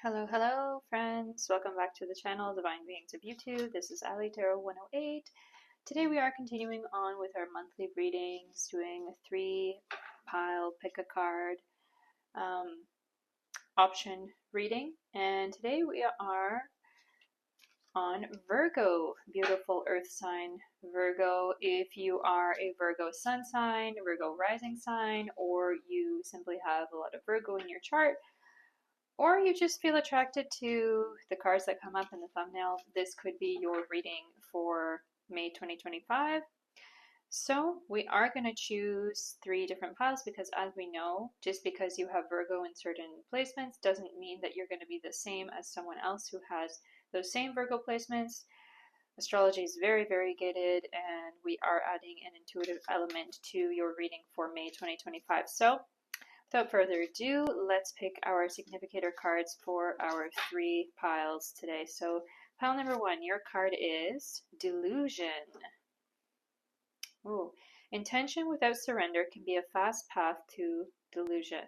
Hello, friends. Welcome back to the channel, Divine Beings of YouTube. This is Allie Tarot 108. Today we are continuing on with our monthly readings, doing a 3-pile pick-a-card option reading. And today we are on Virgo, beautiful earth sign Virgo. If you are a Virgo sun sign, Virgo rising sign, or you simply have a lot of Virgo in your chart, or you just feel attracted to the cards that come up in the thumbnail, this could be your reading for May 2025. So we are going to choose 3 different piles because, as we know, just because you have Virgo in certain placements doesn't mean that you're going to be the same as someone else who has those same Virgo placements. Astrology is very variegated, and we are adding an intuitive element to your reading for May 2025. So without further ado, let's pick our significator cards for our 3 piles today. So pile number 1, your card is Delusion. Ooh. Intention without surrender can be a fast path to delusion.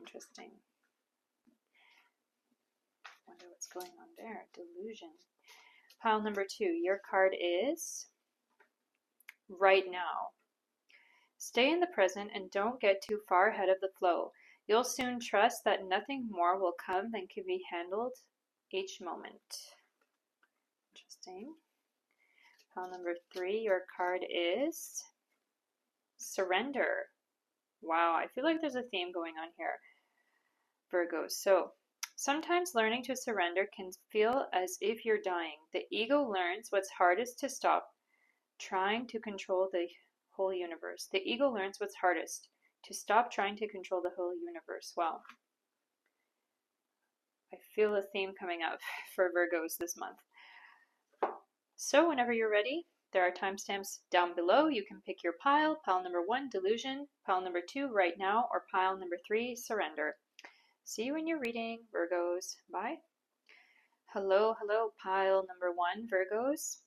Interesting. Wonder what's going on there. Delusion. Pile number 2, your card is Right Now. Stay in the present and don't get too far ahead of the flow. You'll soon trust that nothing more will come than can be handled each moment. Interesting. Pile number 3, your card is Surrender. Wow, I feel like there's a theme going on here, Virgo. So sometimes learning to surrender can feel as if you're dying. The ego learns what's hardest to stop, trying to control the whole universe. The ego learns what's hardest, to stop trying to control the whole universe. Wow. I feel a theme coming up for Virgos this month. So whenever you're ready, there are timestamps down below. You can pick your pile. Pile number 1, Delusion. Pile number 2, Right Now. Or pile number 3, Surrender. See you in your reading, Virgos. Bye. Hello, pile number 1, Virgos.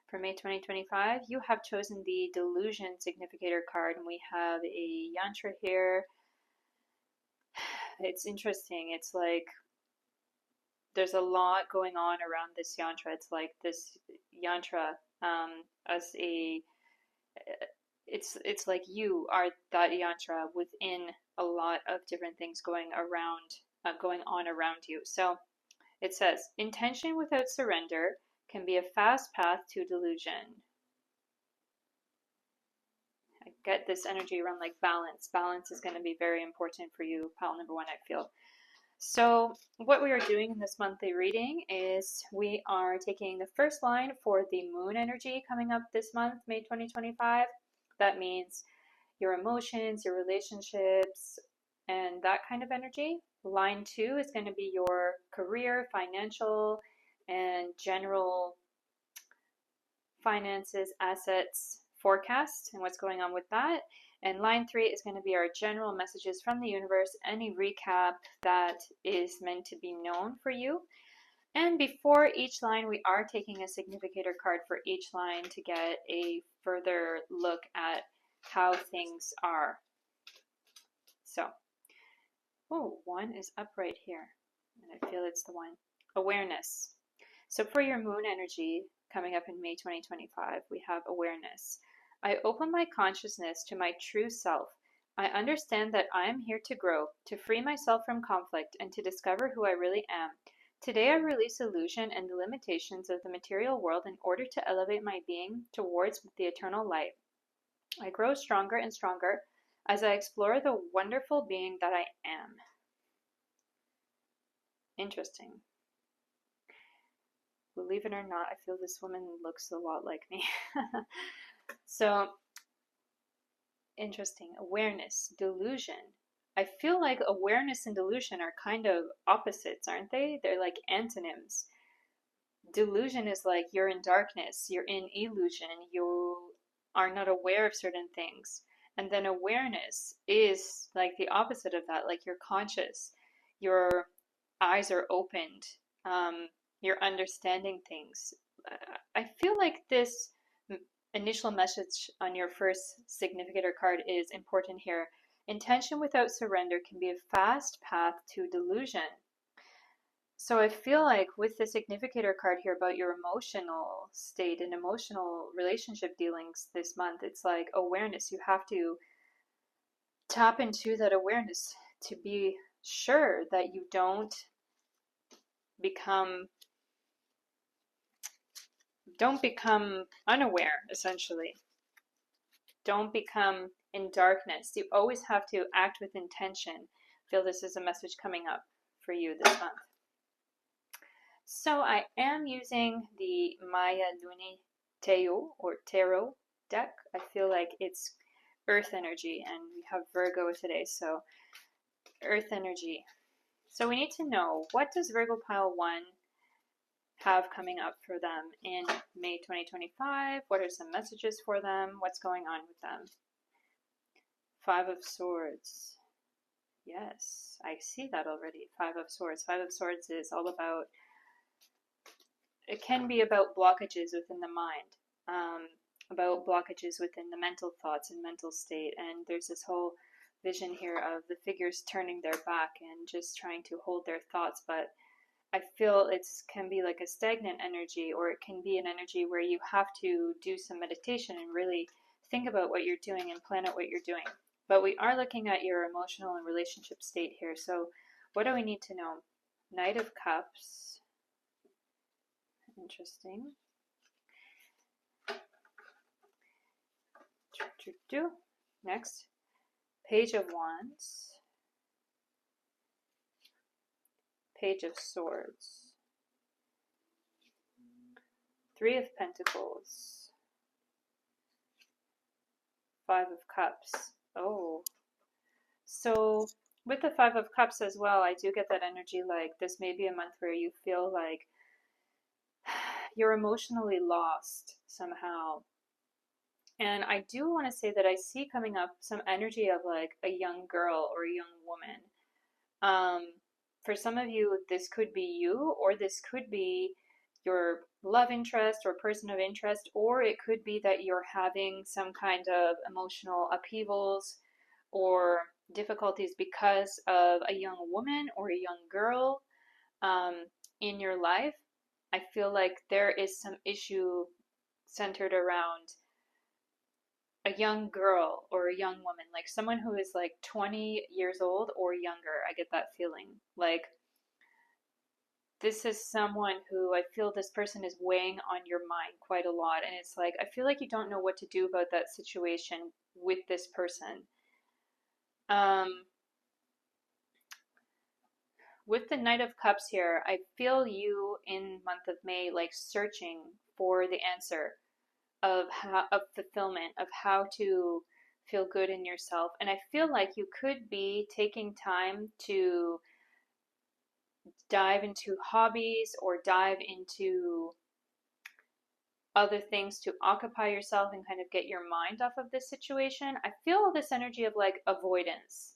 For May 2025, you have chosen the Delusion significator card, and we have a yantra here. It's interesting. It's like there's a lot going on around this yantra. It's like this yantra as a it's like you are that yantra within a lot of different things going on around you. So it says, intention without surrender can be a fast path to delusion. I get this energy around like balance. Balance is going to be very important for you, pile number 1, I feel. So what we are doing in this monthly reading is we are taking the first line for the moon energy coming up this month, May 2025. That means your emotions, your relationships, and that kind of energy. Line 2 is going to be your career, financial, and general finances, assets, forecast, and what's going on with that. And line 3 is going to be our general messages from the universe, any recap that is meant to be known for you. And before each line, we are taking a significator card for each line to get a further look at how things are. So, oh, 1 is up right here, and I feel it's the one. Awareness. So for your moon energy coming up in May 2025, we have awareness. I open my consciousness to my true self. I understand that I am here to grow, to free myself from conflict, and to discover who I really am. Today I release illusion and the limitations of the material world in order to elevate my being towards the eternal light. I grow stronger and stronger as I explore the wonderful being that I am. Interesting. Believe it or not, I feel this woman looks a lot like me. So, interesting. Awareness, delusion. I feel like awareness and delusion are kind of opposites, aren't they? They're like antonyms. Delusion is like you're in darkness, you're in illusion, you are not aware of certain things. And then awareness is like the opposite of that, like you're conscious, your eyes are opened, you're understanding things. I feel like this initial message on your first significator card is important here. Intention without surrender can be a fast path to delusion. So I feel like with the significator card here about your emotional state and emotional relationship dealings this month, it's like awareness. You have to tap into that awareness to be sure that you don't become unaware, essentially. Don't become in darkness. You always have to act with intention. I feel this is a message coming up for you this month. So I am using the Maya Luni Teo or Tarot deck. I feel like it's earth energy, and we have Virgo today, so earth energy. So we need to know, what does Virgo Pile 1 have coming up for them in May 2025? What are some messages for them? What's going on with them? 5 of Swords. Yes, I see that already. 5 of Swords. 5 of Swords is all about, it can be about blockages within the mind, about blockages within the mental thoughts and mental state. And there's this whole vision here of the figures turning their back and just trying to hold their thoughts, but I feel it can be like a stagnant energy, or it can be an energy where you have to do some meditation and really think about what you're doing and plan out what you're doing. But we are looking at your emotional and relationship state here. So what do we need to know? Knight of Cups. Interesting. Next, Page of Wands. Page of Swords, 3 of Pentacles, 5 of Cups. Oh, so with the 5 of Cups as well, I do get that energy like this may be a month where you feel like you're emotionally lost somehow. And I do want to say that I see coming up some energy of like a young girl or a young woman. For some of you, this could be you, or this could be your love interest or person of interest, or it could be that you're having some kind of emotional upheavals or difficulties because of a young woman or a young girl in your life. I feel like there is some issue centered around a young girl or a young woman, like someone who is like 20 years old or younger. I get that feeling like this is someone who I feel this person is weighing on your mind quite a lot, and it's like I feel like you don't know what to do about that situation with this person. With the Knight of Cups here, I feel you in month of May like searching for the answer of fulfillment, of how to feel good in yourself. And I feel like you could be taking time to dive into hobbies or dive into other things to occupy yourself and kind of get your mind off of this situation. I feel this energy of like avoidance,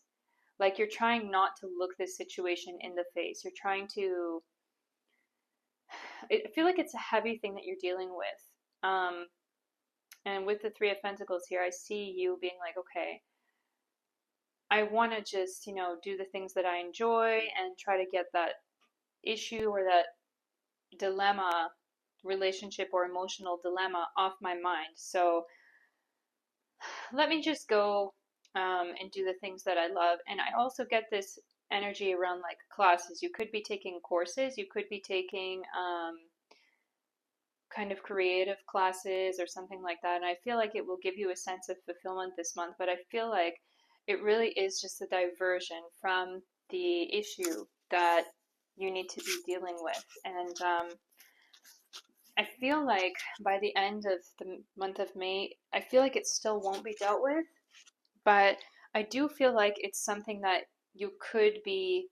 like you're trying not to look this situation in the face. You're trying to, I feel like it's a heavy thing that you're dealing with. And with the 3 of Pentacles here, I see you being like, okay, I want to just, do the things that I enjoy and try to get that issue or that dilemma, relationship or emotional dilemma off my mind. So let me just go and do the things that I love. And I also get this energy around like classes. You could be taking courses, you could be taking kind of creative classes or something like that, and I feel like it will give you a sense of fulfillment this month. But I feel like it really is just a diversion from the issue that you need to be dealing with. And I feel like by the end of the month of May, I feel like it still won't be dealt with, but I do feel like it's something that you could be,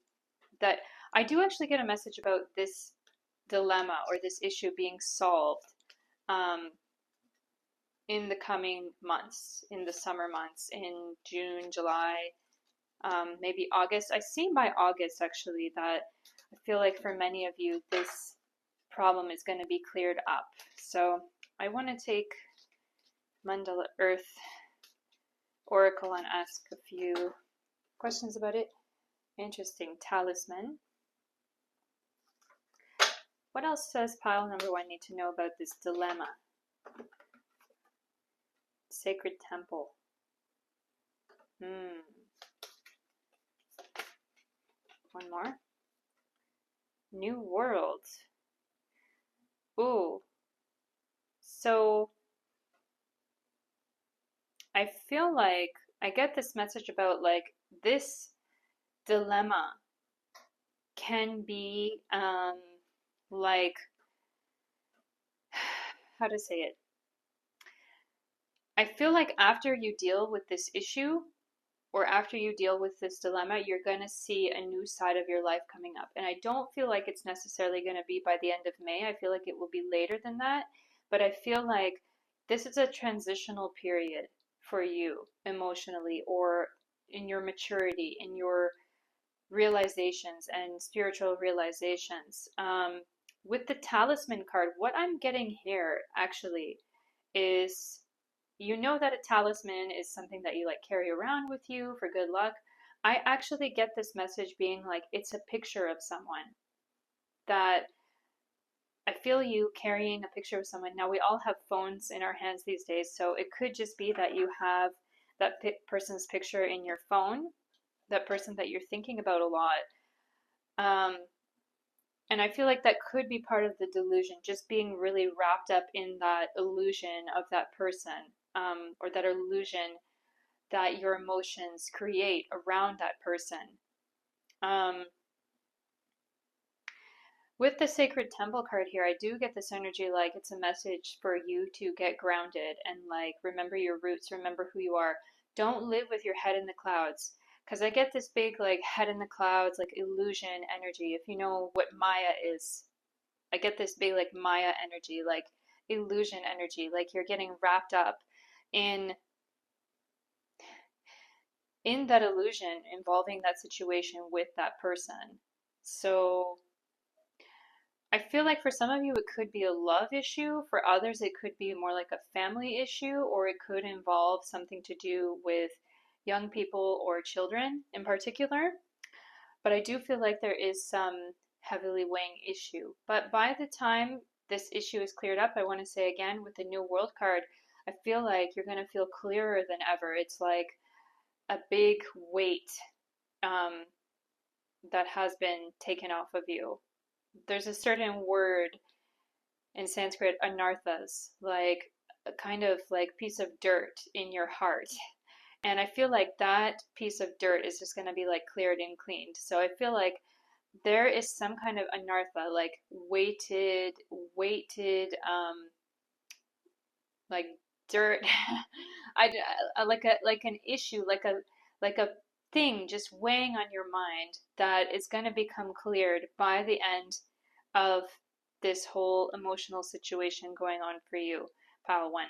that I do actually get a message about this dilemma or this issue being solved in the coming months, in the summer months, in June, July, maybe August. I see by August actually that I feel like for many of you this problem is going to be cleared up. So I want to take Mandala Earth Oracle and ask a few questions about it? Interesting. Talisman. What else does pile number 1 need to know about this dilemma? Sacred Temple. One more. New World. Ooh. So I feel like I get this message about like this dilemma can be like, how to say it? I feel like after you deal with this issue or after you deal with this dilemma, you're going to see a new side of your life coming up. And I don't feel like it's necessarily going to be by the end of May. I feel like it will be later than that. But I feel like this is a transitional period for you emotionally or in your maturity, in your realizations and spiritual realizations. With the Talisman card, what I'm getting here actually is, you know that a talisman is something that you like carry around with you for good luck. I actually get this message being like it's a picture of someone, that I feel you carrying a picture of someone. Now we all have phones in our hands these days, so it could just be that you have that person's picture in your phone, that person that you're thinking about a lot. And I feel like that could be part of the delusion, just being really wrapped up in that illusion of that person, or that illusion that your emotions create around that person. With the Sacred Temple card here, I do get this energy like it's a message for you to get grounded and like remember your roots, remember who you are. Don't live with your head in the clouds. Because I get this big like head in the clouds, like illusion energy. If you know what Maya is, I get this big like Maya energy, like illusion energy, like you're getting wrapped up in that illusion involving that situation with that person. So I feel like for some of you it could be a love issue, for others it could be more like a family issue, or it could involve something to do with young people or children in particular. But I do feel like there is some heavily weighing issue. But by the time this issue is cleared up, I want to say again with the New World card, I feel like you're going to feel clearer than ever. It's like a big weight that has been taken off of you. There's a certain word in Sanskrit, anarthas, like a kind of like piece of dirt in your heart. And I feel like that piece of dirt is just going to be like cleared and cleaned. So I feel like there is some kind of anartha, like weighted, like dirt, like an issue, like a thing just weighing on your mind that is going to become cleared by the end of this whole emotional situation going on for you, pile 1.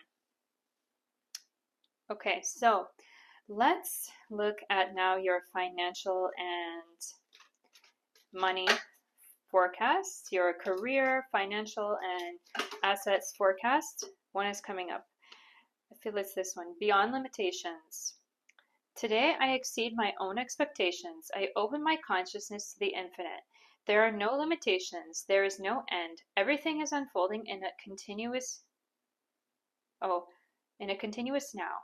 Okay, so let's look at now your financial and money forecast, your career, financial, and assets forecast. One is coming up. I feel it's this one. Beyond limitations. Today I exceed my own expectations. I open my consciousness to the infinite. There are no limitations. There is no end. Everything is unfolding in a continuous now.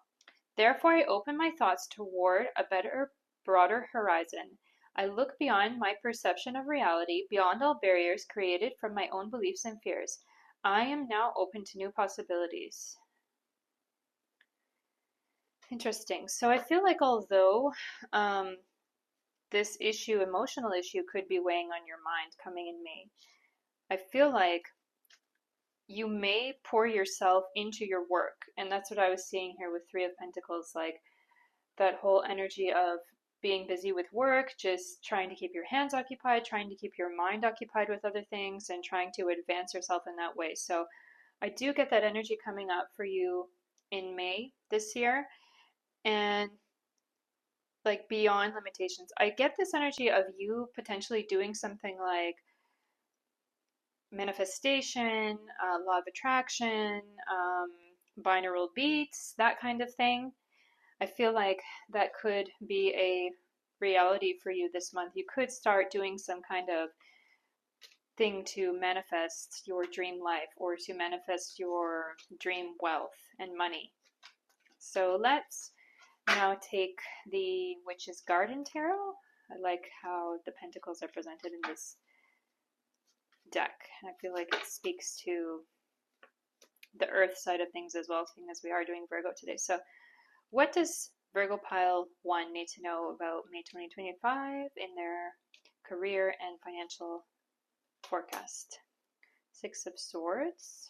Therefore, I open my thoughts toward a better, broader horizon. I look beyond my perception of reality, beyond all barriers created from my own beliefs and fears. I am now open to new possibilities. Interesting. So I feel like although this issue, emotional issue, could be weighing on your mind coming in May, I feel like you may pour yourself into your work. And that's what I was seeing here with 3 of Pentacles, like that whole energy of being busy with work, just trying to keep your hands occupied, trying to keep your mind occupied with other things, and trying to advance yourself in that way. So I do get that energy coming up for you in May this year. And like beyond limitations, I get this energy of you potentially doing something like manifestation, law of attraction, binaural beats, that kind of thing. I feel like that could be a reality for you this month. You could start doing some kind of thing to manifest your dream life or to manifest your dream wealth and money. So let's now take the Witch's Garden Tarot. I like how the pentacles are presented in this deck. I feel like it speaks to the earth side of things as well, seeing as we are doing Virgo today. So what does Virgo Pile 1 need to know about May 2025 in their career and financial forecast? Six of Swords,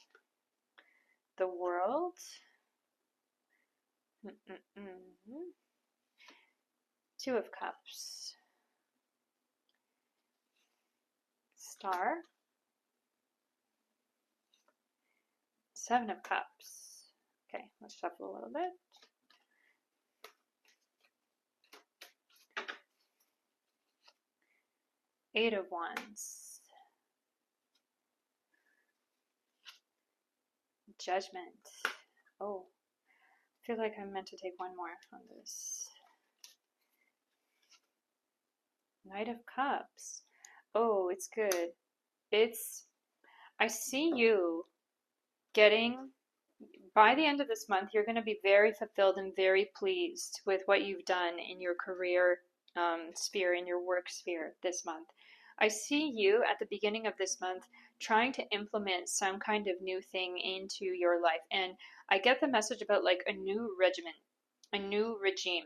the World, Two of Cups, Star, Seven of Cups. Okay, let's shuffle a little bit. Eight of Wands, Judgment. Oh, I feel like I'm meant to take one more on this. Knight of Cups. Oh, it's good. I see you getting, by the end of this month, you're going to be very fulfilled and very pleased with what you've done in your career sphere, in your work sphere this month. I see you at the beginning of this month trying to implement some kind of new thing into your life. And I get the message about like a new regimen, a new regime,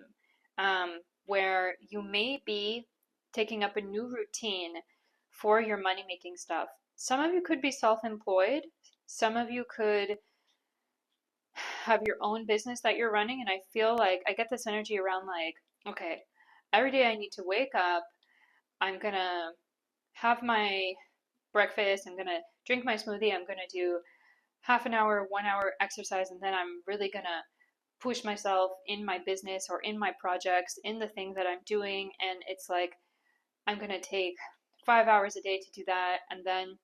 where you may be taking up a new routine for your money making stuff. Some of you could be self-employed. Some of you could have your own business that you're running. And I feel like I get this energy around like, okay, every day I need to wake up. I'm going to have my breakfast. I'm going to drink my smoothie. I'm going to do half an hour, 1 hour exercise. And then I'm really going to push myself in my business or in my projects, in the thing that I'm doing. And it's like, I'm going to take 5 hours a day to do that. And then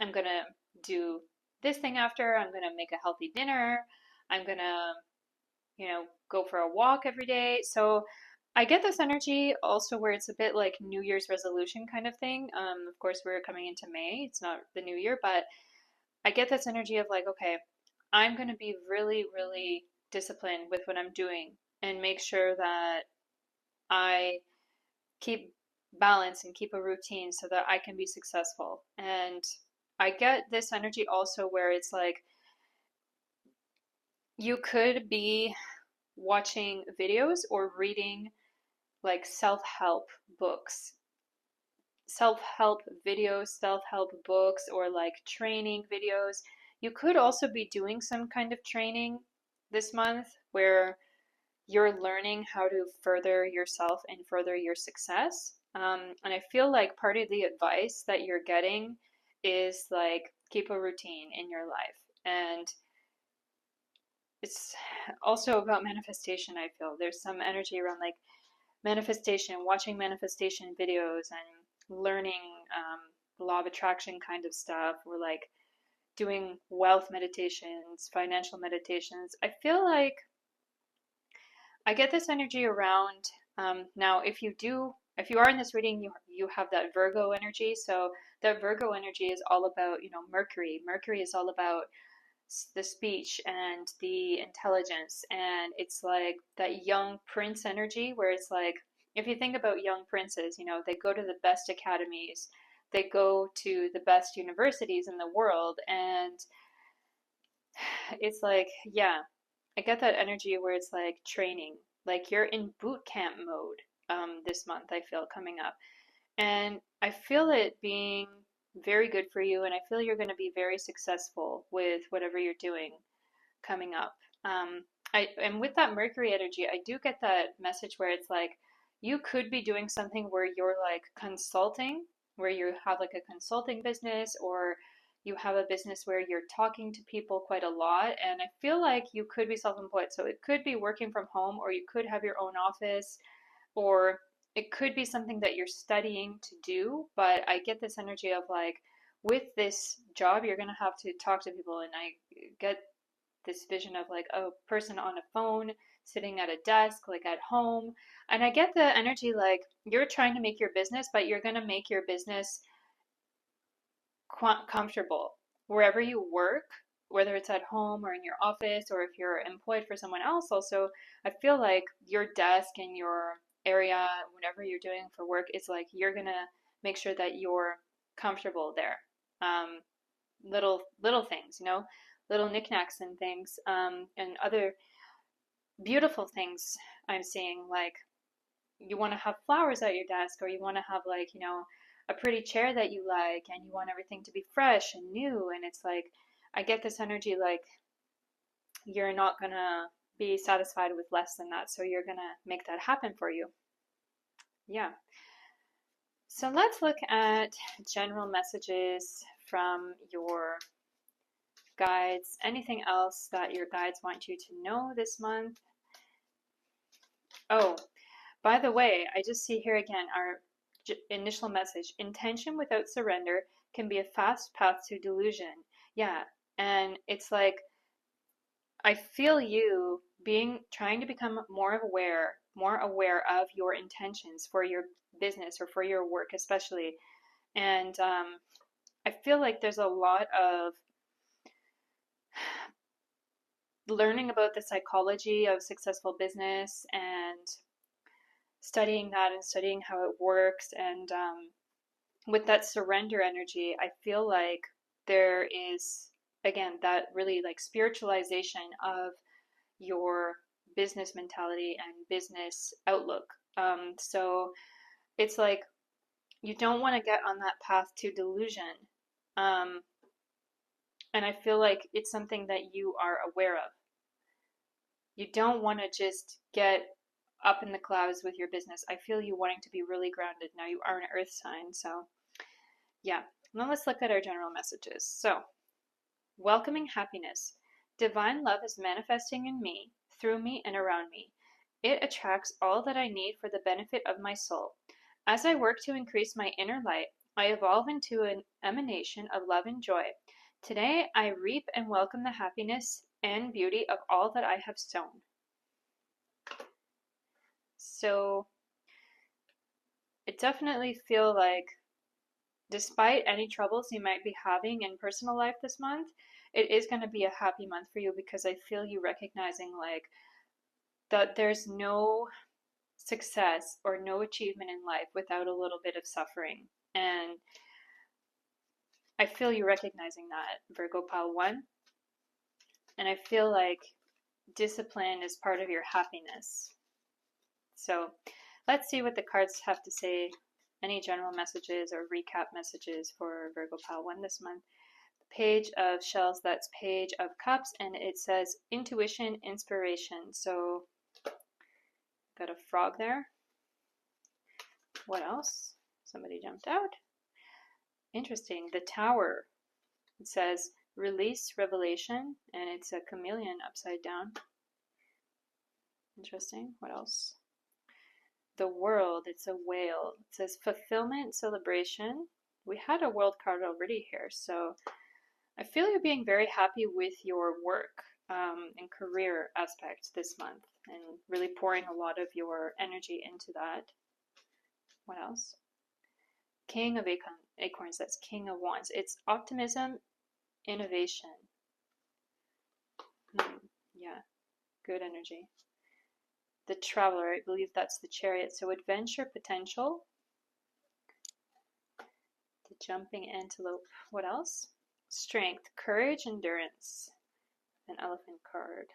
I'm going to do this thing after. I'm going to make a healthy dinner. I'm going to, go for a walk every day. So I get this energy also where it's a bit like New Year's resolution kind of thing. Of course, we're coming into May. It's not the new year, but I get this energy of like, okay, I'm going to be really, really disciplined with what I'm doing and make sure that I keep balance and keep a routine so that I can be successful. And I get this energy also where it's like you could be watching videos or reading like self-help books, self-help videos, self-help books, or like training videos. You could also be doing some kind of training this month where you're learning how to further yourself and further your success. And I feel like part of the advice that you're getting is like keep a routine in your life. And it's also about manifestation. I feel there's some energy around like manifestation, watching manifestation videos and learning law of attraction kind of stuff, or like doing wealth meditations, financial meditations. I feel like I get this energy around now. If you are in this reading, you have that Virgo energy. So that Virgo energy is all about Mercury. Mercury is all about the speech and the intelligence, and it's like that young prince energy where it's like if you think about young princes, they go to the best academies, they go to the best universities in the world, and it's like, yeah, I get that energy where it's like training, like you're in boot camp mode this month, I feel coming up. And I feel it being very good for you, and I feel you're going to be very successful with whatever you're doing coming up. And with that Mercury energy, I do get that message where it's like you could be doing something where you're like consulting, where you have like a consulting business, or you have a business where you're talking to people quite a lot. And I feel like you could be self-employed. So it could be working from home, or you could have your own office, or it could be something that you're studying to do. But I get this energy of like with this job, you're going to have to talk to people. And I get this vision of like a person on a phone sitting at a desk, like at home. And I get the energy like you're trying to make your business, but you're going to make your business comfortable wherever you work, whether it's at home or in your office, or if you're employed for someone else. Also, I feel like your desk and your area, whatever you're doing for work, is like you're gonna make sure that you're comfortable there. Little things, little knickknacks and things, and other beautiful things I'm seeing, like you want to have flowers at your desk, or you want to have like, a pretty chair that you like, and you want everything to be fresh and new. And it's like, I get this energy like you're not gonna be satisfied with less than that. So you're gonna make that happen for you. Yeah. So let's look at general messages from your guides. Anything else that your guides want you to know this month? Oh, by the way, I just see here again our initial message. Intention without surrender can be a fast path to delusion. Yeah, and it's like I feel you trying to become more aware of your intentions for your business or for your work especially. And I feel like there's a lot of learning about the psychology of successful business and studying that and studying how it works. And with that surrender energy, I feel like there is, again, that really like spiritualization of your business mentality and business outlook. So it's like you don't want to get on that path to delusion. And I feel like it's something that you are aware of. You don't want to just get up in the clouds with your business. I feel you wanting to be really grounded. Now, you are an earth sign, so yeah. Now let's look at our general messages. So, welcoming happiness. Divine love is manifesting in me, through me, and around me. It attracts all that I need for the benefit of my soul. As I work to increase my inner light, I evolve into an emanation of love and joy. Today, I reap and welcome the happiness and beauty of all that I have sown. So, I definitely feel like despite any troubles you might be having in personal life this month, it is going to be a happy month for you, because I feel you recognizing like that there's no success or no achievement in life without a little bit of suffering. And I feel you recognizing that, Virgo Pile 1. And I feel like discipline is part of your happiness. So let's see what the cards have to say. Any general messages or recap messages for Virgo Pile 1 this month. Page of Shells, that's Page of Cups, and it says intuition, inspiration. So got a frog there. What else? Somebody jumped out. Interesting. The Tower. It says release, revelation, and it's a chameleon upside down. Interesting. What else? The World. It's a whale. It says fulfillment, celebration. We had a world card already here, so I feel you're being very happy with your work and career aspect this month, and really pouring a lot of your energy into that. What else? King of Acorns, that's King of Wands. It's optimism, innovation. Yeah, good energy. The Traveler, I believe that's the Chariot. So adventure, potential. The Jumping Antelope. What else? Strength, courage, endurance. An Elephant card.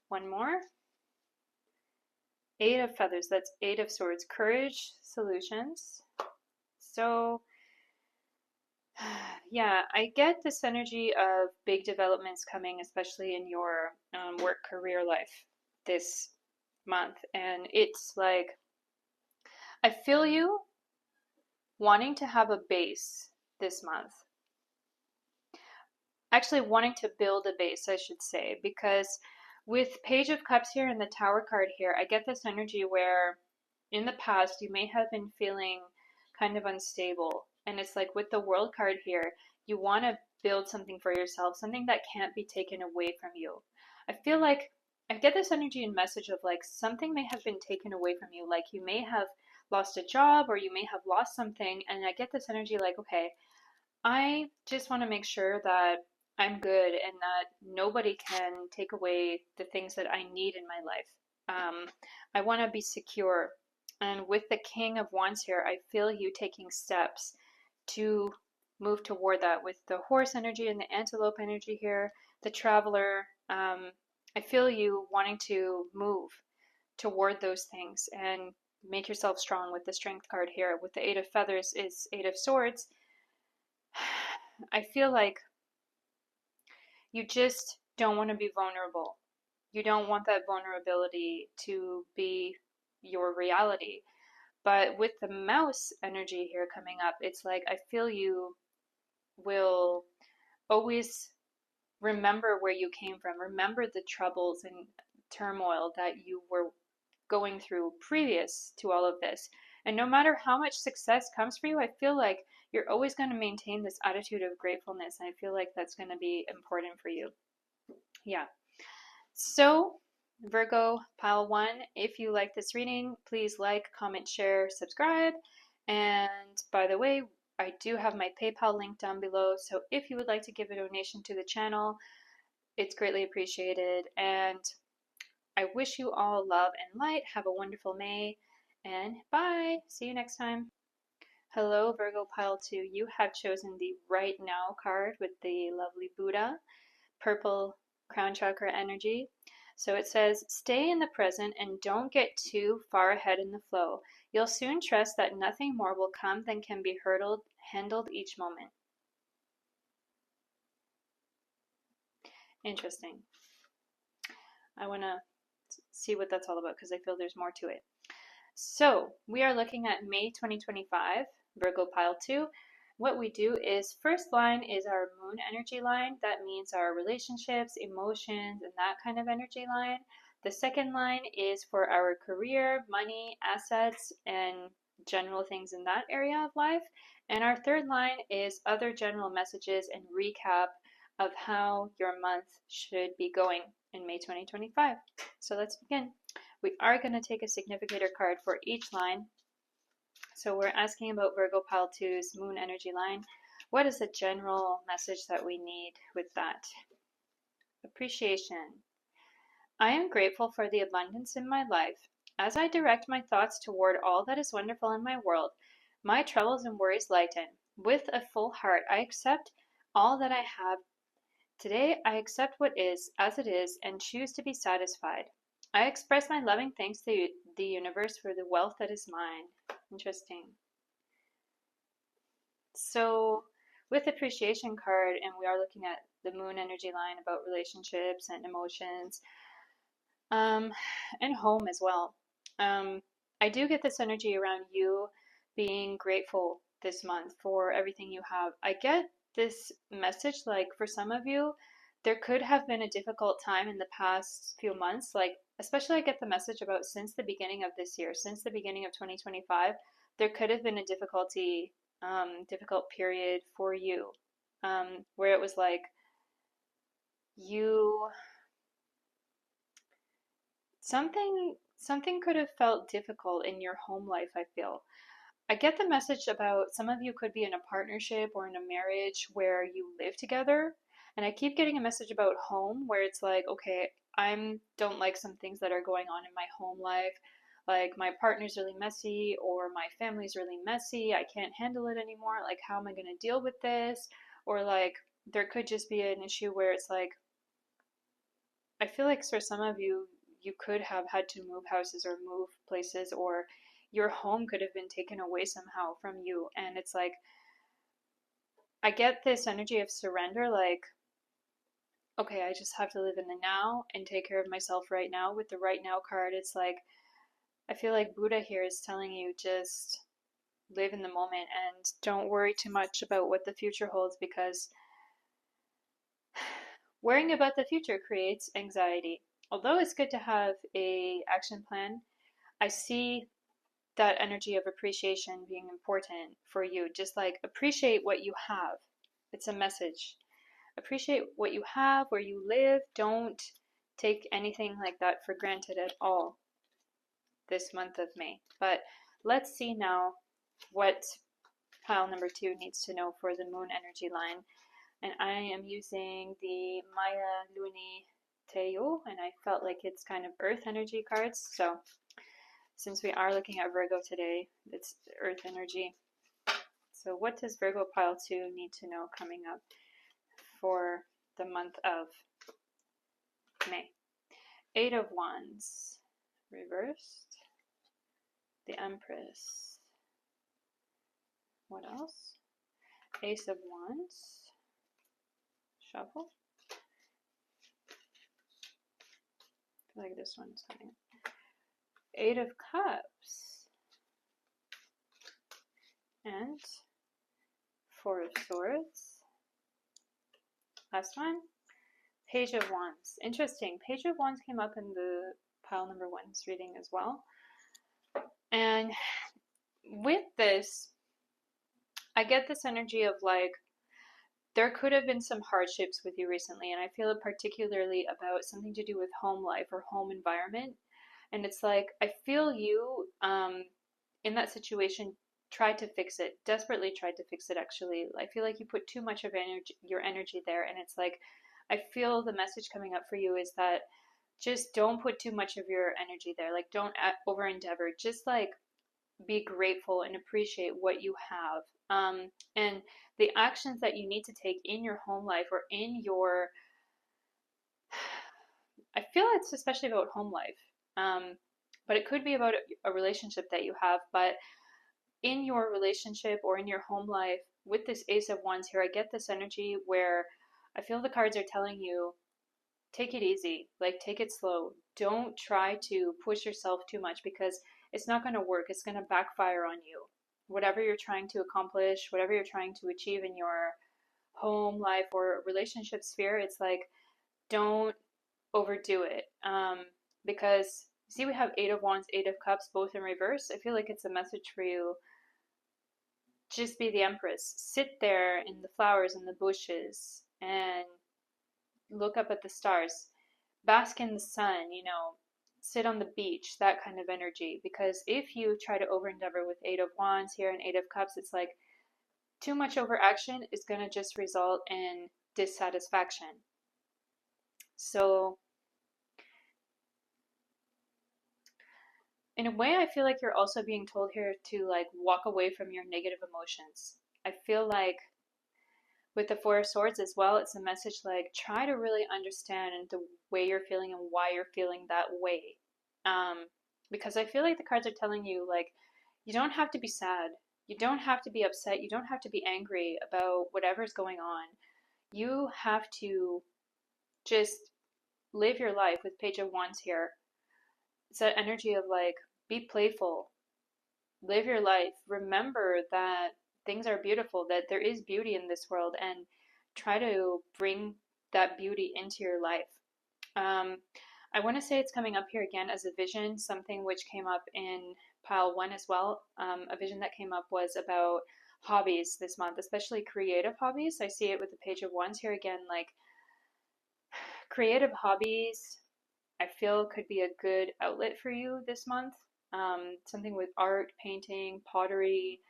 One more. Eight of Feathers, that's Eight of Swords. Courage, solutions. So, yeah, I get this energy of big developments coming, especially in your work career life this month. And it's like, I feel you wanting to have a base this month. Actually, wanting to build a base, I should say, because with Page of Cups here and the Tower card here, I get this energy where in the past you may have been feeling kind of unstable. And it's like with the World card here, you want to build something for yourself, something that can't be taken away from you. I feel like I get this energy and message of like something may have been taken away from you. Like you may have lost a job or you may have lost something. And I get this energy like, okay, I just want to make sure that I'm good and that nobody can take away the things that I need in my life. I want to be secure. And with the King of Wands here, I feel you taking steps to move toward that with the horse energy and the antelope energy here, the traveler. I feel you wanting to move toward those things and make yourself strong with the strength card here. With the Eight of Feathers is Eight of Swords. I feel like you just don't want to be vulnerable. You don't want that vulnerability to be your reality. But with the mouse energy here coming up, it's like I feel you will always remember where you came from. Remember the troubles and turmoil that you were going through previous to all of this. And no matter how much success comes for you, I feel like you're always going to maintain this attitude of gratefulness. And I feel like that's going to be important for you. Yeah. So, Virgo Pile 1, if you like this reading, please like, comment, share, subscribe. And by the way, I do have my PayPal link down below. So if you would like to give a donation to the channel, it's greatly appreciated. And I wish you all love and light. Have a wonderful May. And bye. See you next time. Hello, Virgo Pile 2. You have chosen the Right Now card with the lovely Buddha, purple crown chakra energy. So it says, stay in the present and don't get too far ahead in the flow. You'll soon trust that nothing more will come than can be handled each moment. Interesting. I want to see what that's all about because I feel there's more to it. So we are looking at May 2025, Virgo Pile 2. What we do is first line is our moon energy line. That means our relationships, emotions, and that kind of energy line. The second line is for our career, money, assets, and general things in that area of life. And our third line is other general messages and recap of how your month should be going in May 2025. So let's begin. We are going to take a significator card for each line. So we're asking about Virgo Pile 2's moon energy line. What is the general message that we need with that? Appreciation. I am grateful for the abundance in my life. As I direct my thoughts toward all that is wonderful in my world, my troubles and worries lighten. With a full heart, I accept all that I have. Today, I accept what is, as it is, and choose to be satisfied. I express my loving thanks to the universe for the wealth that is mine. Interesting. So with appreciation card, and we are looking at the moon energy line about relationships and emotions, and home as well. I do get this energy around you being grateful this month for everything you have. I get this message like for some of you, there could have been a difficult time in the past few months, like especially I get the message about since the beginning of this year, since the beginning of 2025, there could have been a difficult period for you, where it was like you something could have felt difficult in your home life. I get the message about some of you could be in a partnership or in a marriage where you live together. And I keep getting a message about home where it's like, okay, I don't like some things that are going on in my home life. Like my partner's really messy or my family's really messy. I can't handle it anymore. Like, how am I going to deal with this? Or like, there could just be an issue where it's like, I feel like for some of you, you could have had to move houses or move places, or your home could have been taken away somehow from you. And it's like, I get this energy of surrender, like, okay, I just have to live in the now and take care of myself right now. With the right now card, it's like, I feel like Buddha here is telling you just live in the moment and don't worry too much about what the future holds, because worrying about the future creates anxiety. Although it's good to have a action plan, I see that energy of appreciation being important for you. Just like appreciate what you have. It's a message. Appreciate what you have, where you live. Don't take anything like that for granted at all this month of May. But let's see now what pile number 2 needs to know for the moon energy line. And I am using the Maya Luni Teo, and I felt like it's kind of earth energy cards. So since we are looking at Virgo today, it's earth energy. So what does Virgo pile 2 need to know coming up for the month of May? 8 of Wands reversed, the Empress. What else? Ace of Wands. Shuffle. I feel like this one's coming. 8 of Cups. And 4 of Swords. Last one. Page of Wands. Interesting. Page of Wands came up in the pile number 1's reading as well. And with this, I get this energy of like, there could have been some hardships with you recently, and I feel it particularly about something to do with home life or home environment. And it's like, I feel you in that situation tried to fix it, desperately tried to fix it actually. I feel like you put too much of your energy there, and it's like, I feel the message coming up for you is that just don't put too much of your energy there. Like, don't over endeavor. Just like be grateful and appreciate what you have. And the actions that you need to take in your home life or in your, I feel it's especially about home life, but it could be about a relationship that you have. But in your relationship or in your home life, with this Ace of Wands here, I get this energy where I feel the cards are telling you, take it easy, like take it slow. Don't try to push yourself too much because it's not going to work. It's going to backfire on you. Whatever you're trying to accomplish, whatever you're trying to achieve in your home life or relationship sphere, it's like, don't overdo it. Because see, we have 8 of Wands, 8 of Cups, both in reverse. I feel like it's a message for you. Just be the Empress. Sit there in the flowers and the bushes and look up at the stars. Bask in the sun, you know, sit on the beach, that kind of energy. Because if you try to over endeavor with 8 of Wands here and 8 of Cups, it's like too much overaction is going to just result in dissatisfaction. So in a way, I feel like you're also being told here to like walk away from your negative emotions. I feel like with the 4 of Swords as well, it's a message like, try to really understand the way you're feeling and why you're feeling that way. Because I feel like the cards are telling you, like, you don't have to be sad. You don't have to be upset. You don't have to be angry about whatever's going on. You have to just live your life with Page of Wands here. It's that energy of like, be playful. Live your life. Remember that things are beautiful, that there is beauty in this world, and try to bring that beauty into your life. I want to say it's coming up here again as a vision, something which came up in pile 1 as well. A vision that came up was about hobbies this month, especially creative hobbies. I see it with the Page of Wands here again, like creative hobbies I feel could be a good outlet for you this month. Something with art, painting, pottery,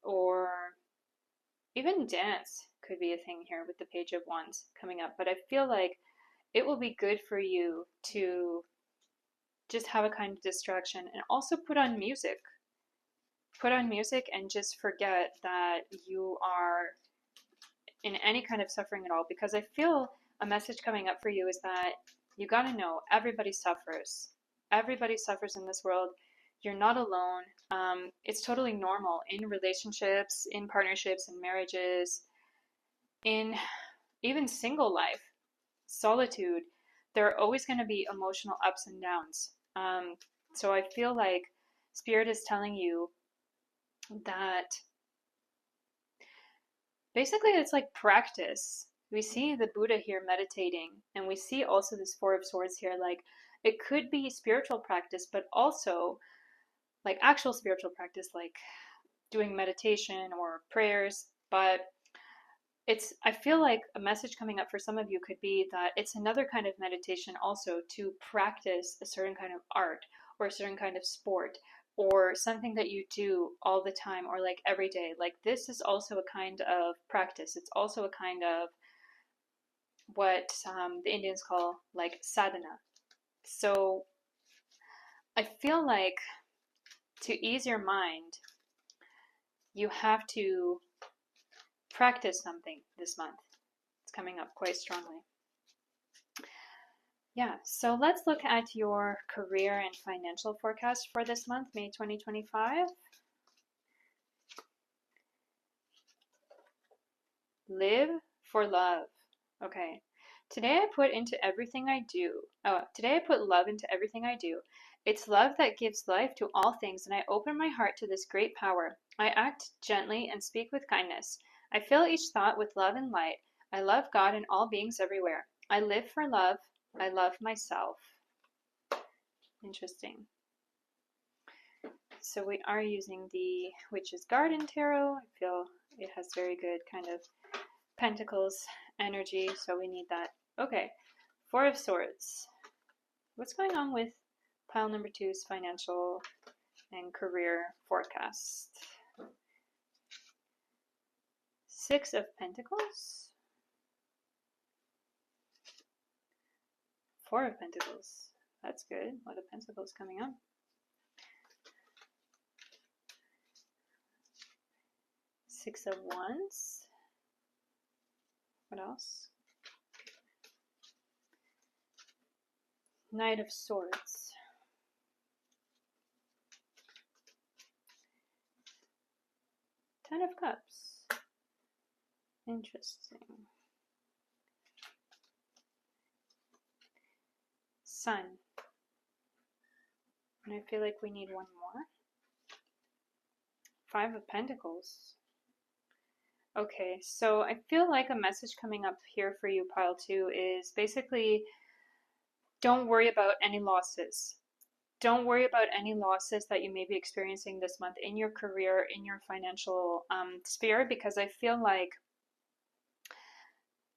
or even dance could be a thing here with the Page of Wands coming up. But I feel like it will be good for you to just have a kind of distraction and also put on music. Put on music and just forget that you are in any kind of suffering at all. Because I feel a message coming up for you is that you gotta know everybody suffers. Everybody suffers in this world. You're not alone. It's totally normal in relationships, in partnerships, in marriages, in even single life, solitude. There are always going to be emotional ups and downs. So I feel like Spirit is telling you that basically it's like practice. We see the Buddha here meditating, and we see also this 4 of Swords here. Like, it could be spiritual practice, but also like actual spiritual practice, like doing meditation or prayers. But I feel like a message coming up for some of you could be that it's another kind of meditation also to practice a certain kind of art or a certain kind of sport or something that you do all the time or like every day. Like this is also a kind of practice. It's also a kind of what the Indians call like sadhana. So I feel like to ease your mind, you have to practice something this month. It's coming up quite strongly. Yeah, so let's look at your career and financial forecast for this month, May 2025. Live for love. Okay. Today I put into everything I do. Today I put love into everything I do. It's love that gives life to all things, and I open my heart to this great power. I act gently and speak with kindness. I fill each thought with love and light. I love God and all beings everywhere. I live for love. I love myself. Interesting. So we are using the Witch's Garden Tarot. I feel it has very good kind of Pentacles energy, so we need that. Okay, Four of Swords. What's going on with pile number 2's financial and career forecast? Six of Pentacles. Four of Pentacles. That's good. A lot of Pentacles coming up. Six of Wands. What else? Knight of Swords. Ten of Cups. Interesting. Sun. And I feel like we need one more. Five of Pentacles. Okay, so I feel like a message coming up here for you, pile 2, is basically don't worry about any losses. Don't worry about any losses that you may be experiencing this month in your career, in your financial sphere, because I feel like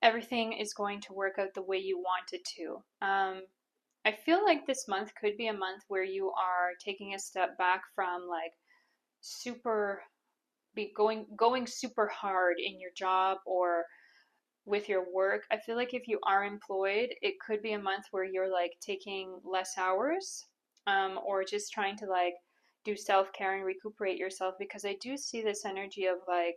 everything is going to work out the way you want it to. I feel like this month could be a month where you are taking a step back from like going super hard in your job or with your work. I feel like if you are employed, it could be a month where you're like taking less hours, or just trying to like do self-care and recuperate yourself, because I do see this energy of like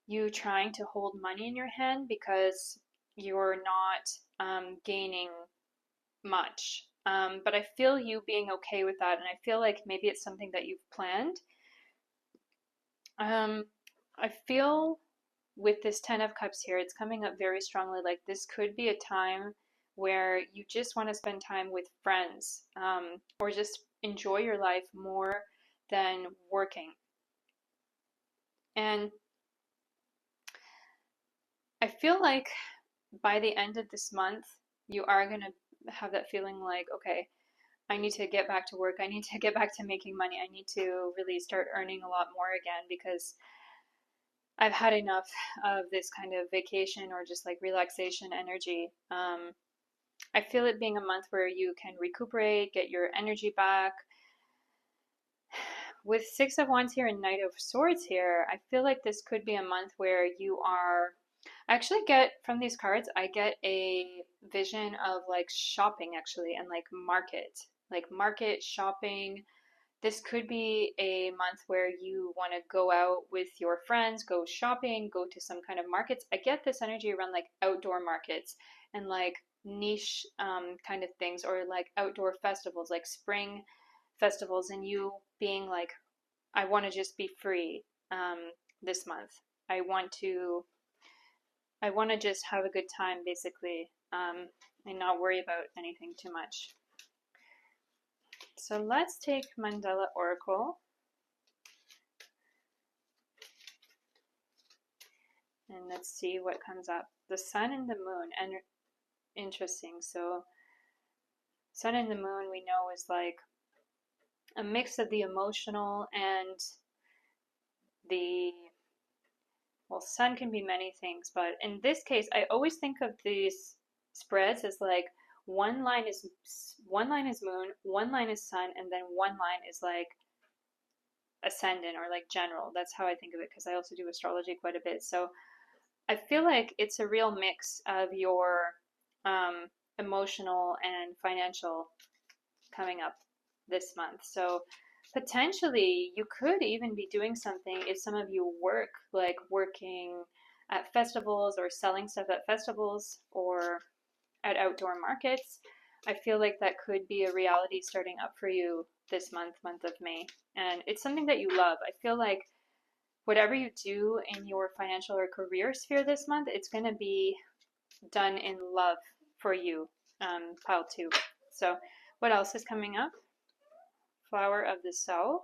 you trying to hold money in your hand because you're not gaining much. But I feel you being okay with that, and I feel like maybe it's something that you've planned. I feel with this Ten of Cups here, it's coming up very strongly. Like this could be a time where you just want to spend time with friends, or just enjoy your life more than working. And I feel like by the end of this month, you are going to have that feeling like, okay, I need to get back to work. I need to get back to making money. I need to really start earning a lot more again, because I've had enough of this kind of vacation or just like relaxation energy. I feel it being a month where you can recuperate, get your energy back. With Six of Wands here and Knight of Swords here, I feel like this could be a month where you are, I actually get from these cards, I get a vision of like shopping actually, and like market shopping. This could be a month where you want to go out with your friends, go shopping, go to some kind of markets. I get this energy around like outdoor markets and like niche kind of things, or like outdoor festivals, like spring festivals, and you being like, I want to just be free this month. I want to just have a good time basically, and not worry about anything too much. So let's take Mandela Oracle. And let's see what comes up. The Sun and the Moon. And interesting. So Sun and the Moon we know is like a mix of the emotional and the well, sun can be many things, but in this case, I always think of these spreads as like one line is moon, one line is sun, and then one line is like ascendant or like general. That's how I think of it because I also do astrology quite a bit. So I feel like it's a real mix of your emotional and financial coming up this month. So potentially you could even be doing something if some of you work, like working at festivals or selling stuff at festivals or at outdoor markets. I feel like that could be a reality starting up for you this month of May. And it's something that you love. I feel like whatever you do in your financial or career sphere this month, it's going to be done in love for you, pile 2. So what else is coming up? Flower of the South.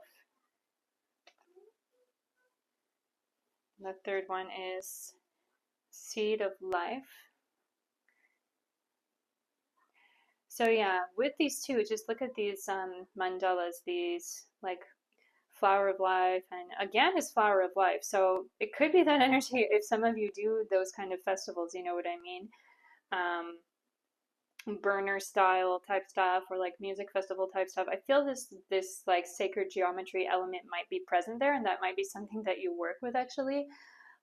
The third one is Seed of Life. So yeah, with these two, just look at these mandalas, these like Flower of Life, and again is Flower of Life. So it could be that energy if some of you do those kind of festivals, you know what I mean? Burner style type stuff or like music festival type stuff. I feel this like sacred geometry element might be present there, and that might be something that you work with actually.